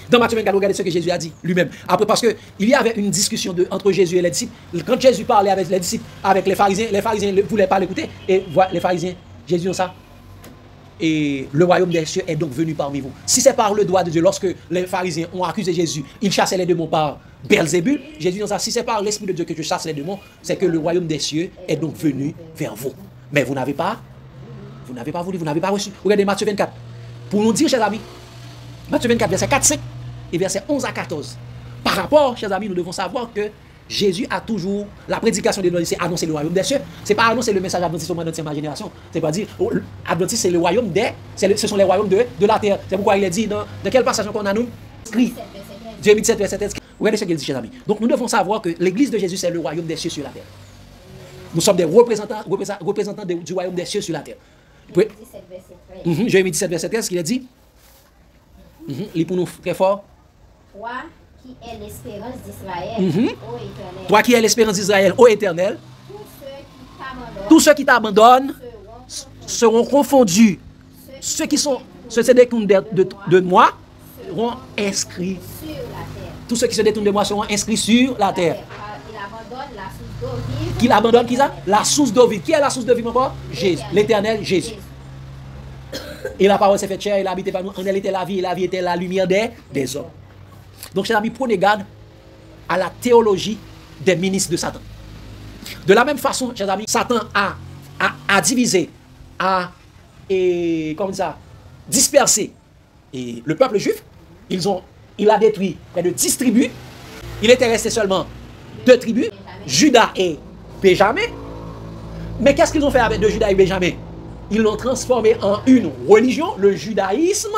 Dans Matthieu 24, regardez ce que Jésus a dit lui-même. Après, parce qu'il y avait une discussion entre Jésus et les disciples. Quand Jésus parlait avec les disciples, avec les pharisiens ne voulaient pas l'écouter. Et les pharisiens, Jésus dit ça. Et le royaume des cieux est donc venu parmi vous. Si c'est par le doigt de Dieu, lorsque les pharisiens ont accusé Jésus, ils chassaient les démons par Belzébul. Jésus dit ça. Si c'est par l'Esprit de Dieu que je chasse les démons, c'est que le royaume des cieux est donc venu vers vous. Mais vous n'avez pas voulu, vous n'avez pas reçu. Regardez Matthieu 24. Pour nous dire, chers amis, Matthieu 24, verset 4, 5 et verset 11 à 14. Par rapport, chers amis, nous devons savoir que Jésus a toujours, la prédication de l'Adventiste, c'est annoncer le royaume des cieux. C'est pas annoncer le message adventiste au moins dans ma génération. C'est pas dire, Adventiste, c'est le royaume ce sont les royaumes de la terre. C'est pourquoi il est dit, dans quel passage qu'on a nous écrit Dieu 17, verset 13. Regardez ce qu'il dit, chers amis. Donc nous devons savoir que l'église de Jésus, c'est le royaume des cieux sur la terre. Nous sommes des représentants du royaume des cieux sur la terre. Jérémie 17, verset 13, qu'il a dit, lis pour nous très fort. Toi qui es l'espérance d'Israël, ô Éternel. Toi qui es l'espérance d'Israël, ô Éternel. Tous ceux qui t'abandonnent Tous ceux qui t'abandonnent seront confondus. Ceux qui sont, ceux qui se détournent de moi seront inscrits. sur la terre. Tous ceux qui se détournent de moi seront inscrits sur la terre. Il abandonne la source d'eau vive. Qu'il abandonne qui ça? La source d'eau vive. Qui est la source d'eau vive encore? Jésus. L'Éternel Jésus. Et la parole s'est faite chair, il a habité par nous. En elle était la vie, et la vie était la lumière des hommes. Donc, chers amis, prenez garde à la théologie des ministres de Satan. De la même façon, chers amis, Satan a divisé, dispersé le peuple juif. Il a détruit près de 10 tribus. Il était resté seulement 2 tribus, Judas et Benjamin. Mais qu'est-ce qu'ils ont fait avec de Judas et Benjamin? Ils l'ont transformé en une religion, le judaïsme.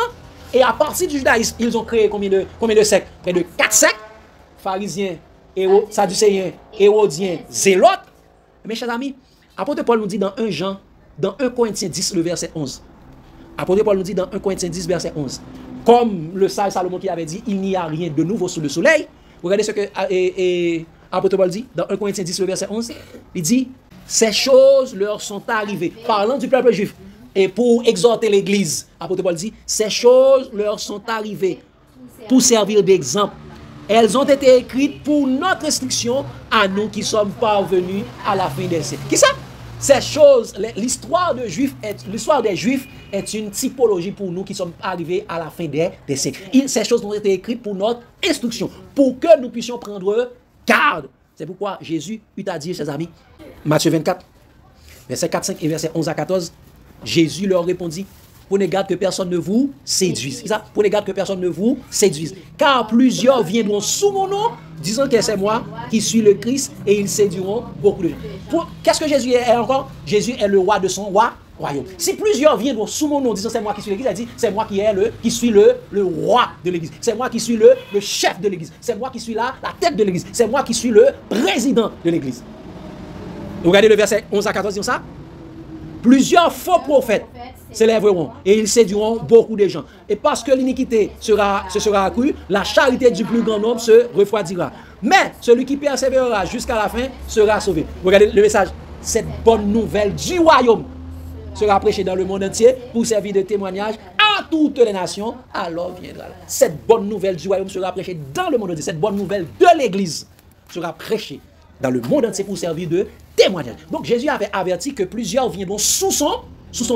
Et à partir du judaïsme, ils ont créé combien de sectes? Près de 4 sectes. Pharisiens, Sadducéens, Hérodiens, Zélotes. Mes chers amis, apôtre Paul nous dit dans 1 Corinthiens 10, le verset 11. Apôtre Paul nous dit dans 1 Corinthiens 10, verset 11. Comme le sage Salomon qui avait dit, il n'y a rien de nouveau sous le soleil. Regardez ce que apôtre Paul dit dans 1 Corinthiens 10, le verset 11. Il dit, ces choses leur sont arrivées. Parlant du peuple juif. Et pour exhorter l'église, apôtre Paul dit, ces choses leur sont arrivées pour servir d'exemple. Elles ont été écrites pour notre instruction à nous qui sommes parvenus à la fin des siècles. Qui ça? Ces choses, l'histoire des Juifs est une typologie pour nous qui sommes arrivés à la fin des siècles. Ces choses ont été écrites pour notre instruction, pour que nous puissions prendre garde. C'est pourquoi Jésus eut à dire, chers amis, Matthieu 24, verset 4, 5 et verset 11 à 14, Jésus leur répondit, prenez garde que personne ne vous séduise. C'est ça? Prenez garde que personne ne vous séduise. Car plusieurs viendront sous mon nom, disant que c'est moi qui suis le Christ, et ils séduiront beaucoup de gens. Qu'est-ce que Jésus est encore? Jésus est le roi de son royaume. Si plusieurs viendront sous mon nom, disant c'est moi qui suis l'Église, elle dit c'est moi qui suis le roi de l'Église. C'est moi qui suis le chef de l'Église. C'est moi qui suis la tête de l'Église. C'est moi qui suis le président de l'Église. Regardez le verset 11 à 14, disons ça. Plusieurs faux prophètes s'élèveront et ils séduiront beaucoup de gens. Et parce que l'iniquité se sera accrue, la charité du plus grand nombre se refroidira. Mais celui qui persévérera jusqu'à la fin sera sauvé. Regardez le message. Cette bonne nouvelle du royaume sera prêchée dans le monde entier pour servir de témoignage à toutes les nations. Alors viendra. Cette bonne nouvelle du royaume sera prêchée dans le monde entier. Cette bonne nouvelle de l'Église sera prêchée dans le monde entier pour servir de témoignage. Donc Jésus avait averti que plusieurs viendront sous son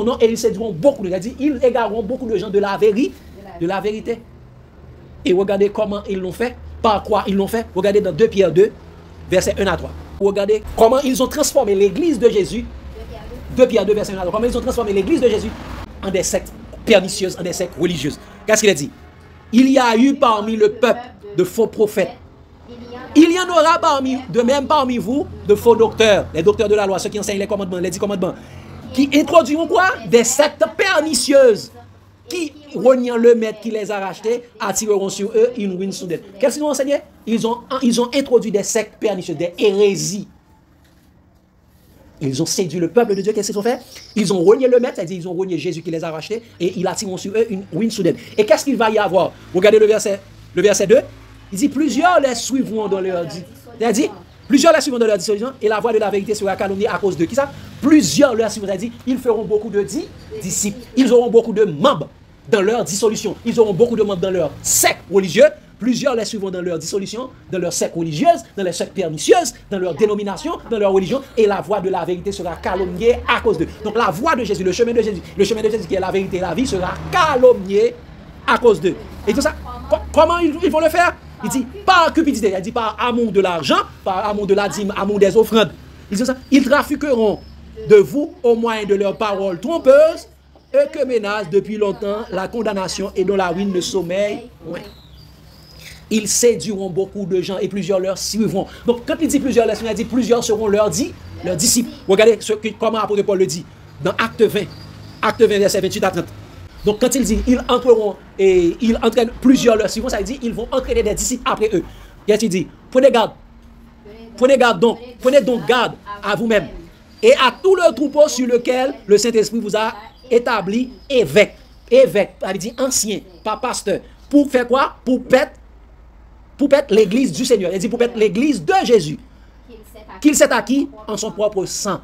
nom et ils séduiront beaucoup de gens. Il a dit, ils égareront beaucoup de gens de la vérité. Et regardez comment ils l'ont fait, par quoi ils l'ont fait. Regardez dans 2 Pierre 2, versets 1 à 3. Regardez comment ils ont transformé l'église de Jésus. 2 Pierre 2, verset 1 à 3. Comment ils ont transformé l'église de Jésus en des sectes pernicieuses, en des sectes religieuses. Qu'est-ce qu'il a dit? Il y a eu parmi le peuple de faux prophètes. Il y en aura parmi vous de faux docteurs, les docteurs de la loi, ceux qui enseignent les commandements, les 10 commandements, qui introduiront quoi? Des sectes pernicieuses, qui, reniant le maître qui les a rachetés, attireront sur eux une ruine soudaine. Qu'est-ce qu'ils ont enseigné? Ils ont introduit des sectes pernicieuses, des hérésies. Ils ont séduit le peuple de Dieu. Qu'est-ce qu'ils ont fait? Ils ont renié le maître, c'est-à-dire ils ont renié Jésus qui les a rachetés, et ils attireront sur eux une ruine soudaine. Et qu'est-ce qu'il va y avoir? Regardez le verset 2. Il dit, plusieurs les suivront dans leur dissolution, et la voix de la vérité sera calomniée à cause de qui ça? Plusieurs les suivront, c'est-à-dire, ils feront beaucoup de disciples. Ils auront beaucoup de membres dans leur dissolution. Ils auront beaucoup de membres dans leur secte religieuse. Plusieurs les suivront dans leur dissolution, dans leur secte religieuse, dans les sectes pernicieuses, dans leur dénomination, dans leur religion, et la voix de la vérité sera calomniée à cause d'eux. Donc la voix de Jésus, le chemin de Jésus qui est la vérité et la vie sera calomnié à cause d'eux. Et tout ça, comment ils vont le faire? Il dit par cupidité, il dit par amour de l'argent, par amour de la dîme, amour des offrandes. Il dit ça, ils trafiqueront de vous au moyen de leurs paroles trompeuses, eux que menace depuis longtemps la condamnation et dont la ruine ne sommeille. Ouais. Ils séduiront beaucoup de gens et plusieurs leur suivront. Donc quand il dit plusieurs leur suivront, il dit plusieurs seront leurs disciples. Regardez comment l'apôtre Paul le dit dans Acte 20, verset 28 à 30. Donc quand il dit ils entreront et ils entraînent plusieurs leur suivront, ça veut dire ils vont entraîner des disciples après eux. Qu'est-ce qu'il dit? Prenez donc garde à vous-même et à tout le troupeau sur lequel le Saint-Esprit vous a établi évêque, ça veut dire ancien, pas pasteur. Pour faire quoi? Pour pète l'église du Seigneur. Il dit pour pète l'église de Jésus, qu'il s'est acquis en son propre sang.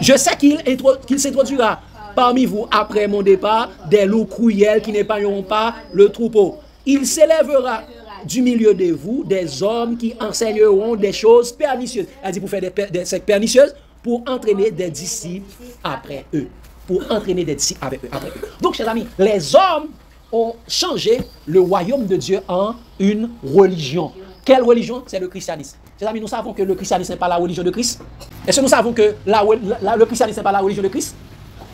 Je sais qu'il s'introduira parmi vous après mon départ des loups cruels qui n'épargneront pas le troupeau. Il s'élèvera du milieu de vous des hommes qui enseigneront des choses pernicieuses. Elle dit pour faire des sectes pernicieuses, pour entraîner des disciples après eux. Pour entraîner des disciples après eux. Donc, chers amis, les hommes ont changé le royaume de Dieu en une religion. Quelle religion? C'est le christianisme. Chers amis, nous savons que le christianisme n'est pas la religion de Christ. Est-ce que nous savons que le christianisme n'est pas la religion de Christ?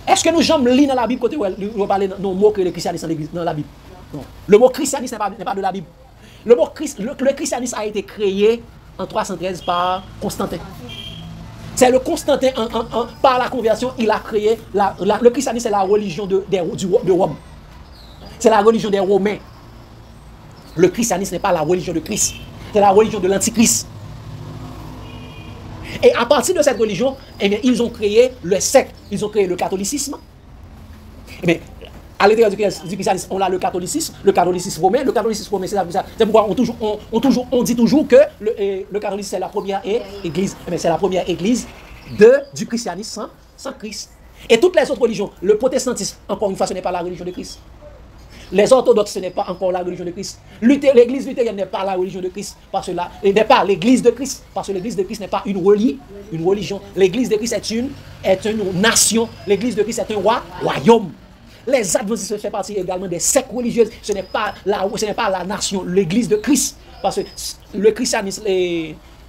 Est-ce que nous jamais lire dans la Bible côté où on parle nos mots que le christianisme dans la Bible? Non. Le mot christianisme n'est pas de la Bible. Le christianisme a été créé en 313 par Constantin. C'est le Constantin, par la conversion, il a créé, le christianisme, c'est la religion de Rome. C'est la religion des Romains. Le christianisme n'est pas la religion de Christ. C'est la religion de l'Antichrist. Et à partir de cette religion, eh bien, ils ont créé le secte. Ils ont créé le catholicisme. Eh bien, à l'intérieur du christianisme, on a le catholicisme romain. Le catholicisme romain, c'est pourquoi on dit toujours que le catholicisme, c'est la première église. Eh bien, c'est la première église du christianisme sans Christ. Et toutes les autres religions, le protestantisme, encore une fois, ce n'est pas la religion de Christ. Les orthodoxes, ce n'est pas encore la religion de Christ. L'église luthérienne n'est pas la religion de Christ. Parce que elle n'est pas l'église de Christ. Parce que l'église de Christ n'est pas une religion. L'église de Christ est une nation. L'église de Christ est un royaume. Les adventistes font partie également des sectes religieuses. Ce n'est pas la nation, l'église de Christ. Parce que le christianisme,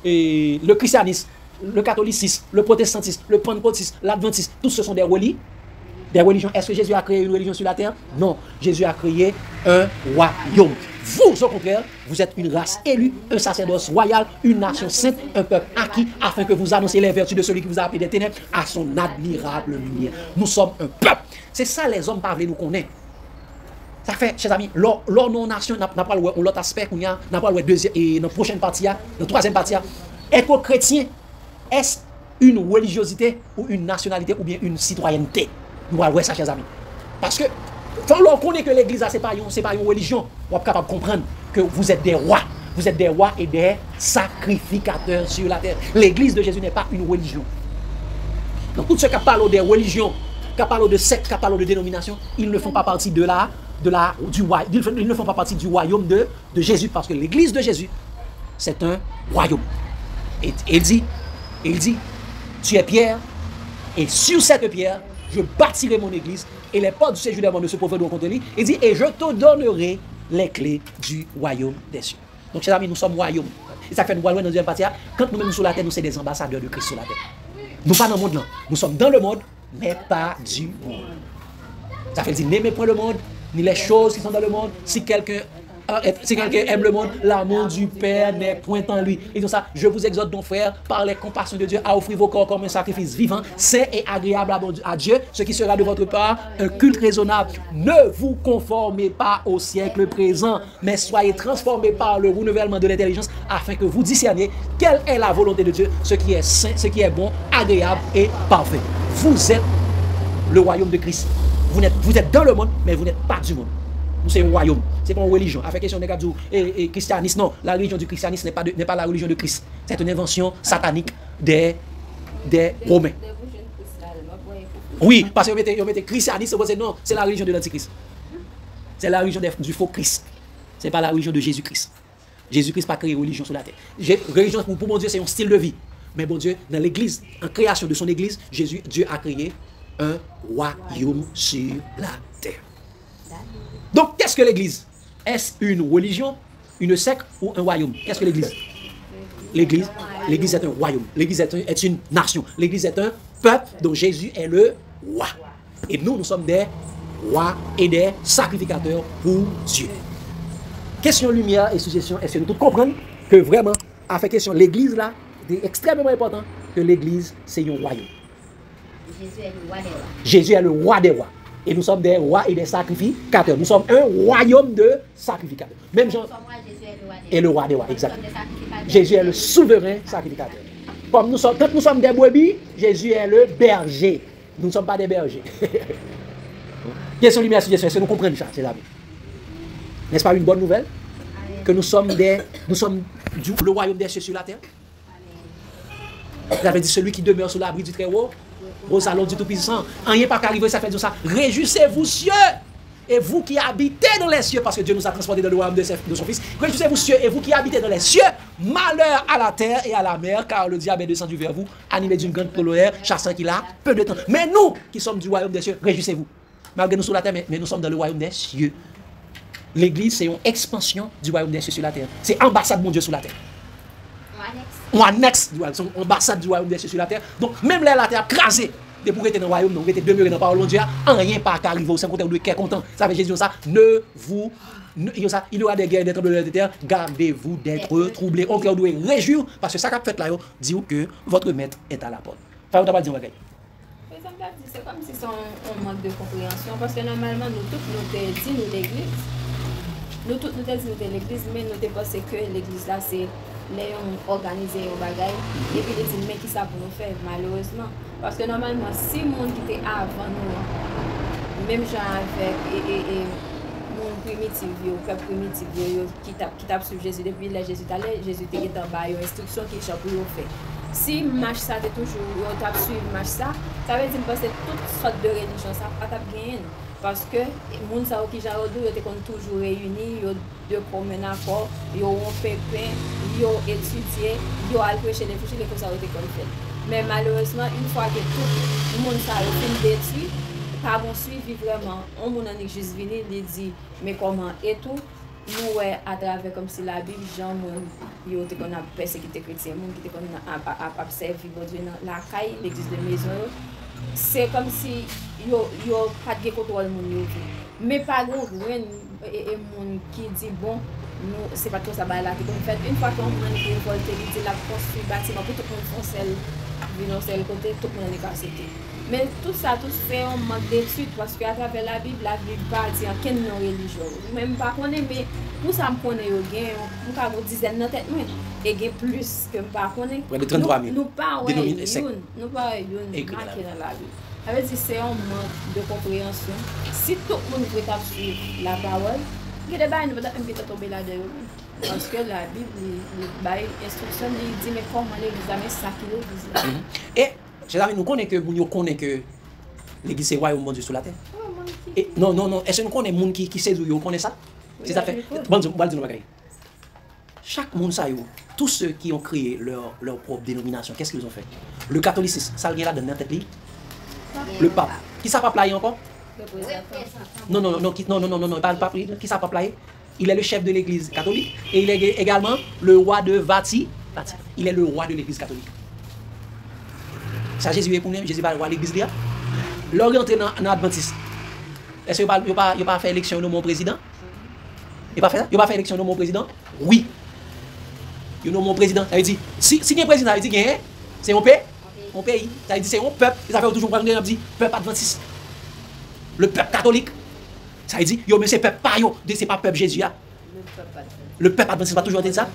le catholicisme, le protestantisme, le pentecôtisme, l'adventisme, tous ce sont des religions. Est-ce que Jésus a créé une religion sur la terre? Non. Jésus a créé un royaume. Vous, au contraire, vous êtes une race élue, un sacerdoce royal, une nation sainte, un peuple acquis, afin que vous annonciez les vertus de celui qui vous a appelé des ténèbres à son admirable lumière. Nous sommes un peuple. C'est ça les hommes parlent, nous connaissent. Ça fait, chers amis, nos nations, n'a pas l'autre aspect qu'on a, n'a pas le deuxième, et dans la prochaine partie, dans la troisième partie, être chrétien, est-ce une religiosité ou une nationalité ou bien une citoyenneté? Nous allons voir ça, chers amis. Parce que, quand on connaît que l'église, ce n'est pas une religion, on est capable de comprendre que vous êtes des rois. Vous êtes des rois et des sacrificateurs sur la terre. L'église de Jésus n'est pas une religion. Donc, tous ceux qui parlent des religions, qui parlent de sectes, qui parlent de dénominations, ils ne font pas partie du royaume de Jésus. Parce que l'église de Jésus, c'est un royaume. Et il dit, tu es Pierre, et sur cette pierre, je bâtirai mon église, et les portes du séjour des morts ne se profiteront contre lui. Il dit, et je te donnerai les clés du royaume des cieux. Donc, chers amis, nous sommes royaume. Et ça fait nous voir dans la deuxième partie. Quand nous sommes sur la terre, nous sommes des ambassadeurs de Christ sur la terre. Nous pas dans le monde, non. Nous sommes dans le monde, mais pas du monde. Ça fait dire, n'aimez point le monde, ni les choses qui sont dans le monde. Si quelqu'un aime le monde, l'amour du Père n'est point en lui. Et donc ça, je vous exhorte donc, frères, par les compassions de Dieu, à offrir vos corps comme un sacrifice vivant, saint et agréable à Dieu, ce qui sera de votre part un culte raisonnable. Ne vous conformez pas au siècle présent, mais soyez transformés par le renouvellement de l'intelligence, afin que vous discerniez quelle est la volonté de Dieu, ce qui est saint, ce qui est bon, agréable et parfait. Vous êtes le royaume de Christ. Vous êtes dans le monde, mais vous n'êtes pas du monde. C'est un royaume, c'est pas une religion. Avec question de Gabdou et christianisme, non, la religion du christianisme n'est pas la religion de Christ. C'est une invention satanique des Romains. Oui, parce qu'ils mettaient christianisme, non, c'est la religion de l'Antichrist. C'est la religion du faux Christ. C'est pas la religion de Jésus-Christ. Jésus-Christ n'a pas créé religion sur la terre. Religion pour mon Dieu, c'est un style de vie. Mais bon Dieu, dans l'église, en création de son église, Dieu a créé un royaume sur la terre. Donc, qu'est-ce que l'église? Est-ce une religion, une secte ou un royaume? Qu'est-ce que l'église? L'église est un royaume. L'église est une nation. L'église est un peuple dont Jésus est le roi. Et nous sommes des rois et des sacrificateurs pour Dieu. Question lumière et suggestion, est-ce que nous tous comprenons que vraiment, à faire question, l'église là, c'est extrêmement important que l'église, c'est un royaume. Jésus est le roi des rois. Jésus est le roi des rois. Et nous sommes des rois et des sacrificateurs. Nous sommes un royaume de sacrificateurs. Même Jean est le roi des rois, exactement. Jésus est le souverain sacrificateur. Comme quand nous sommes des brebis, Jésus est le berger. Nous ne sommes pas des bergers. Question lumière, suggestion, est-ce que nous comprenons ça, c'est n'est-ce pas une bonne nouvelle? Que nous sommes le royaume des cieux sur la terre? Il avait dit celui qui demeure sous l'abri du Très-Haut, au salon du Tout-Puissant. Rien pas qu'arriver, ça fait dire ça. Réjouissez-vous, cieux, et vous qui habitez dans les cieux, parce que Dieu nous a transportés dans le royaume de son Fils. Réjouissez-vous, cieux, et vous qui habitez dans les cieux, malheur à la terre et à la mer, car le diable est descendu vers vous, animé d'une grande colère, chassant qu'il a peu de temps. Mais nous, qui sommes du royaume des cieux, réjouissez-vous. Malgré nous sur la terre, mais nous sommes dans le royaume des cieux. L'église, c'est une expansion du royaume des cieux sur la terre. C'est ambassade de mon Dieu sur la terre. On annexe du royaume, c'est ambassade du royaume des cieux sur la terre. Donc, même là, la terre crasée, de pour être dans le royaume, donc être demeuré dans la parole de Dieu, rien pas qu'arriver au sein côté de qui est content. Ça veut dire ça, il y aura des guerres, des tremblements de terre, gardez-vous d'être troublés. On doit réjouir, parce que ça qu'a fait là, dit que votre maître est à la porte. Enfin, on va dire, c'est comme si c'est un manque de compréhension, parce que normalement, nous tous, nous te dit, nous l'église. Nous tous, nous te dit, nous l'église, mais nous te pensons que l'église là, c'est les organisés au bagaille, et puis les dit, mais qui ça pour nous faire, malheureusement. Parce que normalement, si le monde qui était avant nous, même gens avec monde primitif, le peuple primitif, qui t'a suivi Jésus depuis là, Jésus allé, Jésus était dans bas, une instruction qui est pour faire. Si marche ça est toujours, on t'a suivi marche ça veut dire que toutes sortes de religions, ça pas gagné. Parce que les gens qui sont toujours réunis, ils ont deux communs accords, ils ont pépin, ils ont étudié, ils ont prêché les fichiers, les choses ont été fait. Mais malheureusement, une fois que tout le monde a été détruit, pas bon suivi vraiment, on m'a juste venu, il dit, mais comment et tout. Nous, à travers comme si la Bible, gens qui ont persécuté les chrétiens, qui ont servi Dieu dans la caille, l'église de maison, c'est comme si ils n'ont pas de contrôle. Mais pas de monde qui dit, bon, c'est pas trop ça là. Une fois qu'on a une révolte, il dit la construire bâtiment pour tout le monde foncer le côté, tout le monde est accepté. Mais tout ça, tout se fait en manque d'études parce qu'à travers la Bible parle de quelle religion. Même pas connaître, mais nous ça me connaît, nous avons une dizaine de tête, et il y a plus que pas connaître. Nous pas une marquée dans la Bible. Ça veut dire c'est un manque de compréhension. Si tout le monde veut suivre la parole, il y a des gens qui vont tomber là-dedans. Parce que la Bible, l'instruction dit mais comment l'église a mis ça qui l'église. Et chers amis, nous connaissons que l'église c'est royaume de Dieu sur la terre. Et, non. Est-ce que nous connaissons les gens qui sait d'où ils connaissent ça? C'est ça fait. Bon, chaque monde ça tous ceux qui ont créé leur propre dénomination, qu'est-ce qu'ils ont fait? Le catholicisme, ça vient là dans notre tête. Le pape. Qui ça pape là encore? Non, pas le pape. Qui ça pape là? Il est le chef de l'église catholique et il est également le roi de Vati. Il est le roi de l'église catholique. Ça Jésus est pour nous, Jésus va le roi de l'église là. L'orienté dans l'Adventiste. Est-ce qu'il n'a pas fait élection de mon président? Il n'a pas fait ça? Il n'a pas fait élection de mon président? Oui. Il a mon président. Ça veut dire, si il y a un président, ça veut dire c'est un pays. Ça veut dire c'est un peuple. Ça fait toujours prendre un peuple adventiste. Le peuple catholique. Ça veut dire, mais c'est peuple pas c'est pas peuple Jésus. Le peuple adventiste va toujours dire ça?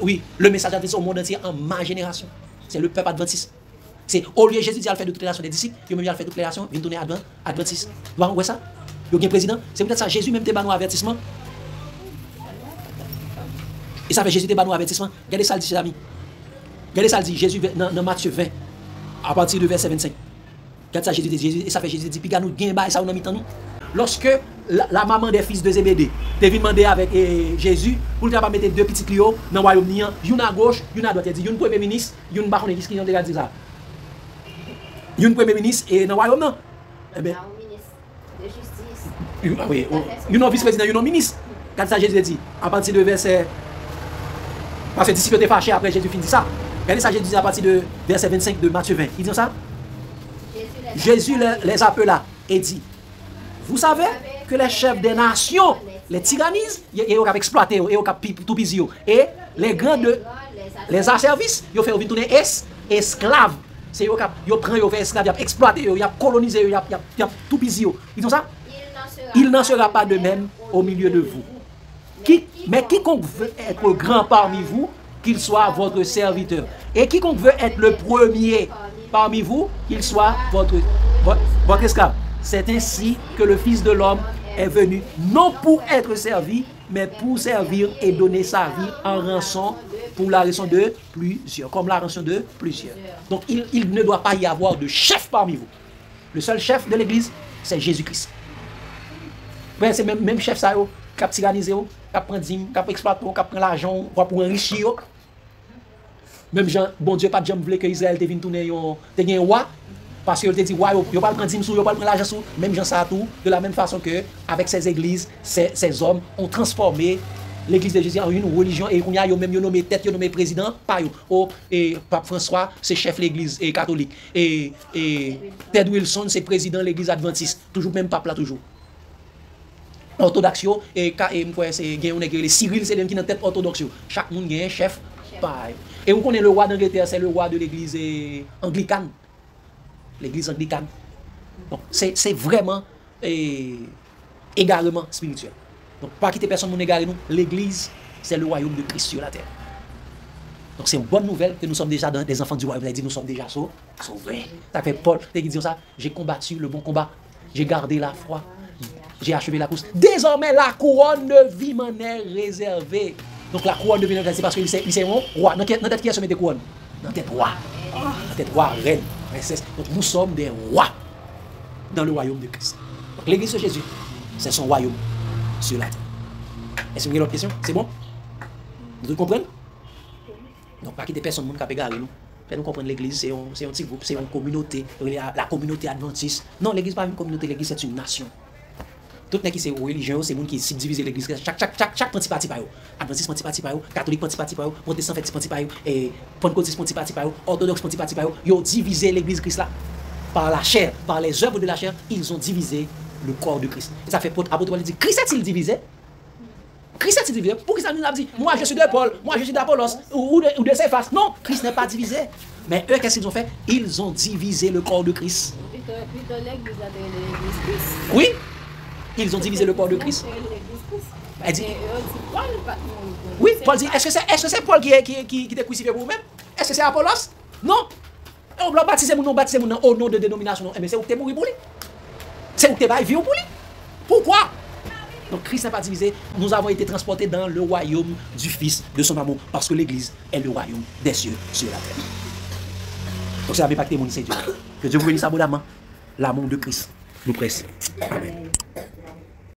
Oui, le message adventiste au monde entier en ma génération. C'est le peuple adventiste. C'est au lieu de Jésus dire faire de toute génération des disciples, il a fait toute génération, vient tourner adventiste. Vous voyez ça? Il y a un président. C'est peut-être ça, Jésus même débat nos avertissement. Et ça fait Jésus débat nos avertissement. Regardez ça, le dit, chers amis. Regardez ça, le dit, Jésus dans Matthieu 20, à partir du verset 25. Regardez ça, Jésus dit, et ça fait Jésus dit, puis nous gagne ça on a mis nous. Lorsque la maman des fils de Zébédée devait demander avec Jésus pour ne pas mettre deux petits clios dans le royaume, une à gauche, une à droite. Il y a un premier ministre, une baronne qui ont déjà dit ça. Il y a un premier ministre et dans le royaume, non? Eh bien. De justice. Oui, il y a un vice-président, il y a un ministre. Quand ça Jésus dit, à partir de verset. Parce que les disciples étaient fâchés après Jésus finit ça. Regardez ça, Jésus dit à partir de verset 25 de Matthieu 20. Il dit ça? Jésus les appela et dit, vous savez que les chefs des nations les tyrannisent, ils ont exploité, ils ont tout pisé. Et les grands les asservissent, ils ont fait tourner esclaves. C'est eux qui prennent, ils ont fait esclaves, ils ont exploité, ils ont colonisé, ils ont tout pisé. Ils disent ça? Il n'en sera pas de même au milieu de vous. Mais quiconque veut être grand parmi vous, qu'il soit votre serviteur. Et quiconque veut être le premier parmi vous, qu'il soit votre esclave. C'est ainsi que le Fils de l'homme est venu, non pour être servi, mais pour servir et donner sa vie en rançon pour la raison de plusieurs. Comme la raison de plusieurs. Donc il ne doit pas y avoir de chef parmi vous. Le seul chef de l'église, c'est Jésus-Christ. C'est même chef ça, qui a tyrannisé, qui a pris dîme, qui a exploité, qui a pris l'argent pour enrichir. Même Jean, bon Dieu, pas de jamais voulu que Israël te vienne tourner un roi. Parce qu'il te dit, ouais, il ne pas prendre dîme sous, il ne pas prendre l'argent sous. Même Jean ça tout, de la même façon que avec ces églises, ces hommes ont transformé l'église de Jésus en une religion et il y a même nommé tête, il nommé président, pas yo. Et Pape François, c'est chef de l'église catholique. Et Ted Wilson, c'est président de l'église adventiste. Toujours même pape là, toujours. Orthodoxe, et c'est les Cyril, c'est lui qui est dans tête orthodoxe. Chaque monde a un chef. Et vous connaissez le roi d'Angleterre, c'est le roi de l'église anglicane. L'église anglicane. Donc, c'est vraiment également spirituel. Donc, pas quitter personne mon égaré nous. L'église, c'est le royaume de Christ sur la terre. Donc, c'est une bonne nouvelle que nous sommes déjà des enfants du royaume. Vous avez dit, nous sommes déjà sauvés. Ça fait Paul, qui dit ça, j'ai combattu le bon combat, j'ai gardé la foi, j'ai achevé la course. Désormais, la couronne de vie m'en est réservée. Donc, la couronne de vie m'en est réservée parce qu'il c'est mon roi. Dans tête qui a semé des couronnes? Dans tête roi. Dans tête roi, reine, princesse. Donc, nous sommes des rois dans le royaume de Christ. Donc, l'église de Jésus, c'est son royaume sur la terre. Est-ce que vous avez l'autre question? C'est bon? Vous comprenez? Donc, pas qu'il y ait personne qui a égaré nous. Nous comprendre l'église, c'est un petit groupe, c'est une communauté, la communauté adventiste. Non, l'église n'est pas une communauté, l'église c'est une nation. Tout le monde qui c'est religion, c'est le monde qui subdivise l'église. Chaque petit parti par eux. Adventiste petit parti par eux, catholique petit parti par eux, protestant petit parti par eux, et pentecôtiste petit parti par eux, orthodoxe petit parti par eux. Ils ont divisé l'église Christ là par la chair, par les œuvres de la chair. Ils ont divisé le corps de Christ. Et ça fait apôtre Paul dit, Christ est-il divisé? Christ est divisé. Pour qui ça nous a dit, moi je suis de Paul, moi je suis d'Apollos, ou de Céphas. Non, Christ n'est pas divisé. Mais eux, qu'est-ce qu'ils ont fait? Ils ont divisé le corps de Christ. Oui, ils ont divisé le corps de Christ. Elle dit, oui, Paul dit, est-ce que c'est Paul qui est crucifié pour vous-même? Est-ce que c'est Apollos? Non. On va baptiser mon nom au nom de dénomination. Mais c'est où tu es mort pour lui. C'est où tu es vie pour lui. Pourquoi? Donc Christ n'est pas divisé. Nous avons été transportés dans le royaume du Fils de son amour. Parce que l'Église est le royaume des cieux sur la terre. Donc ça n'avait pas témoigné, c'est Dieu. Que Dieu vous bénisse abondamment. L'amour de Christ nous presse. Amen.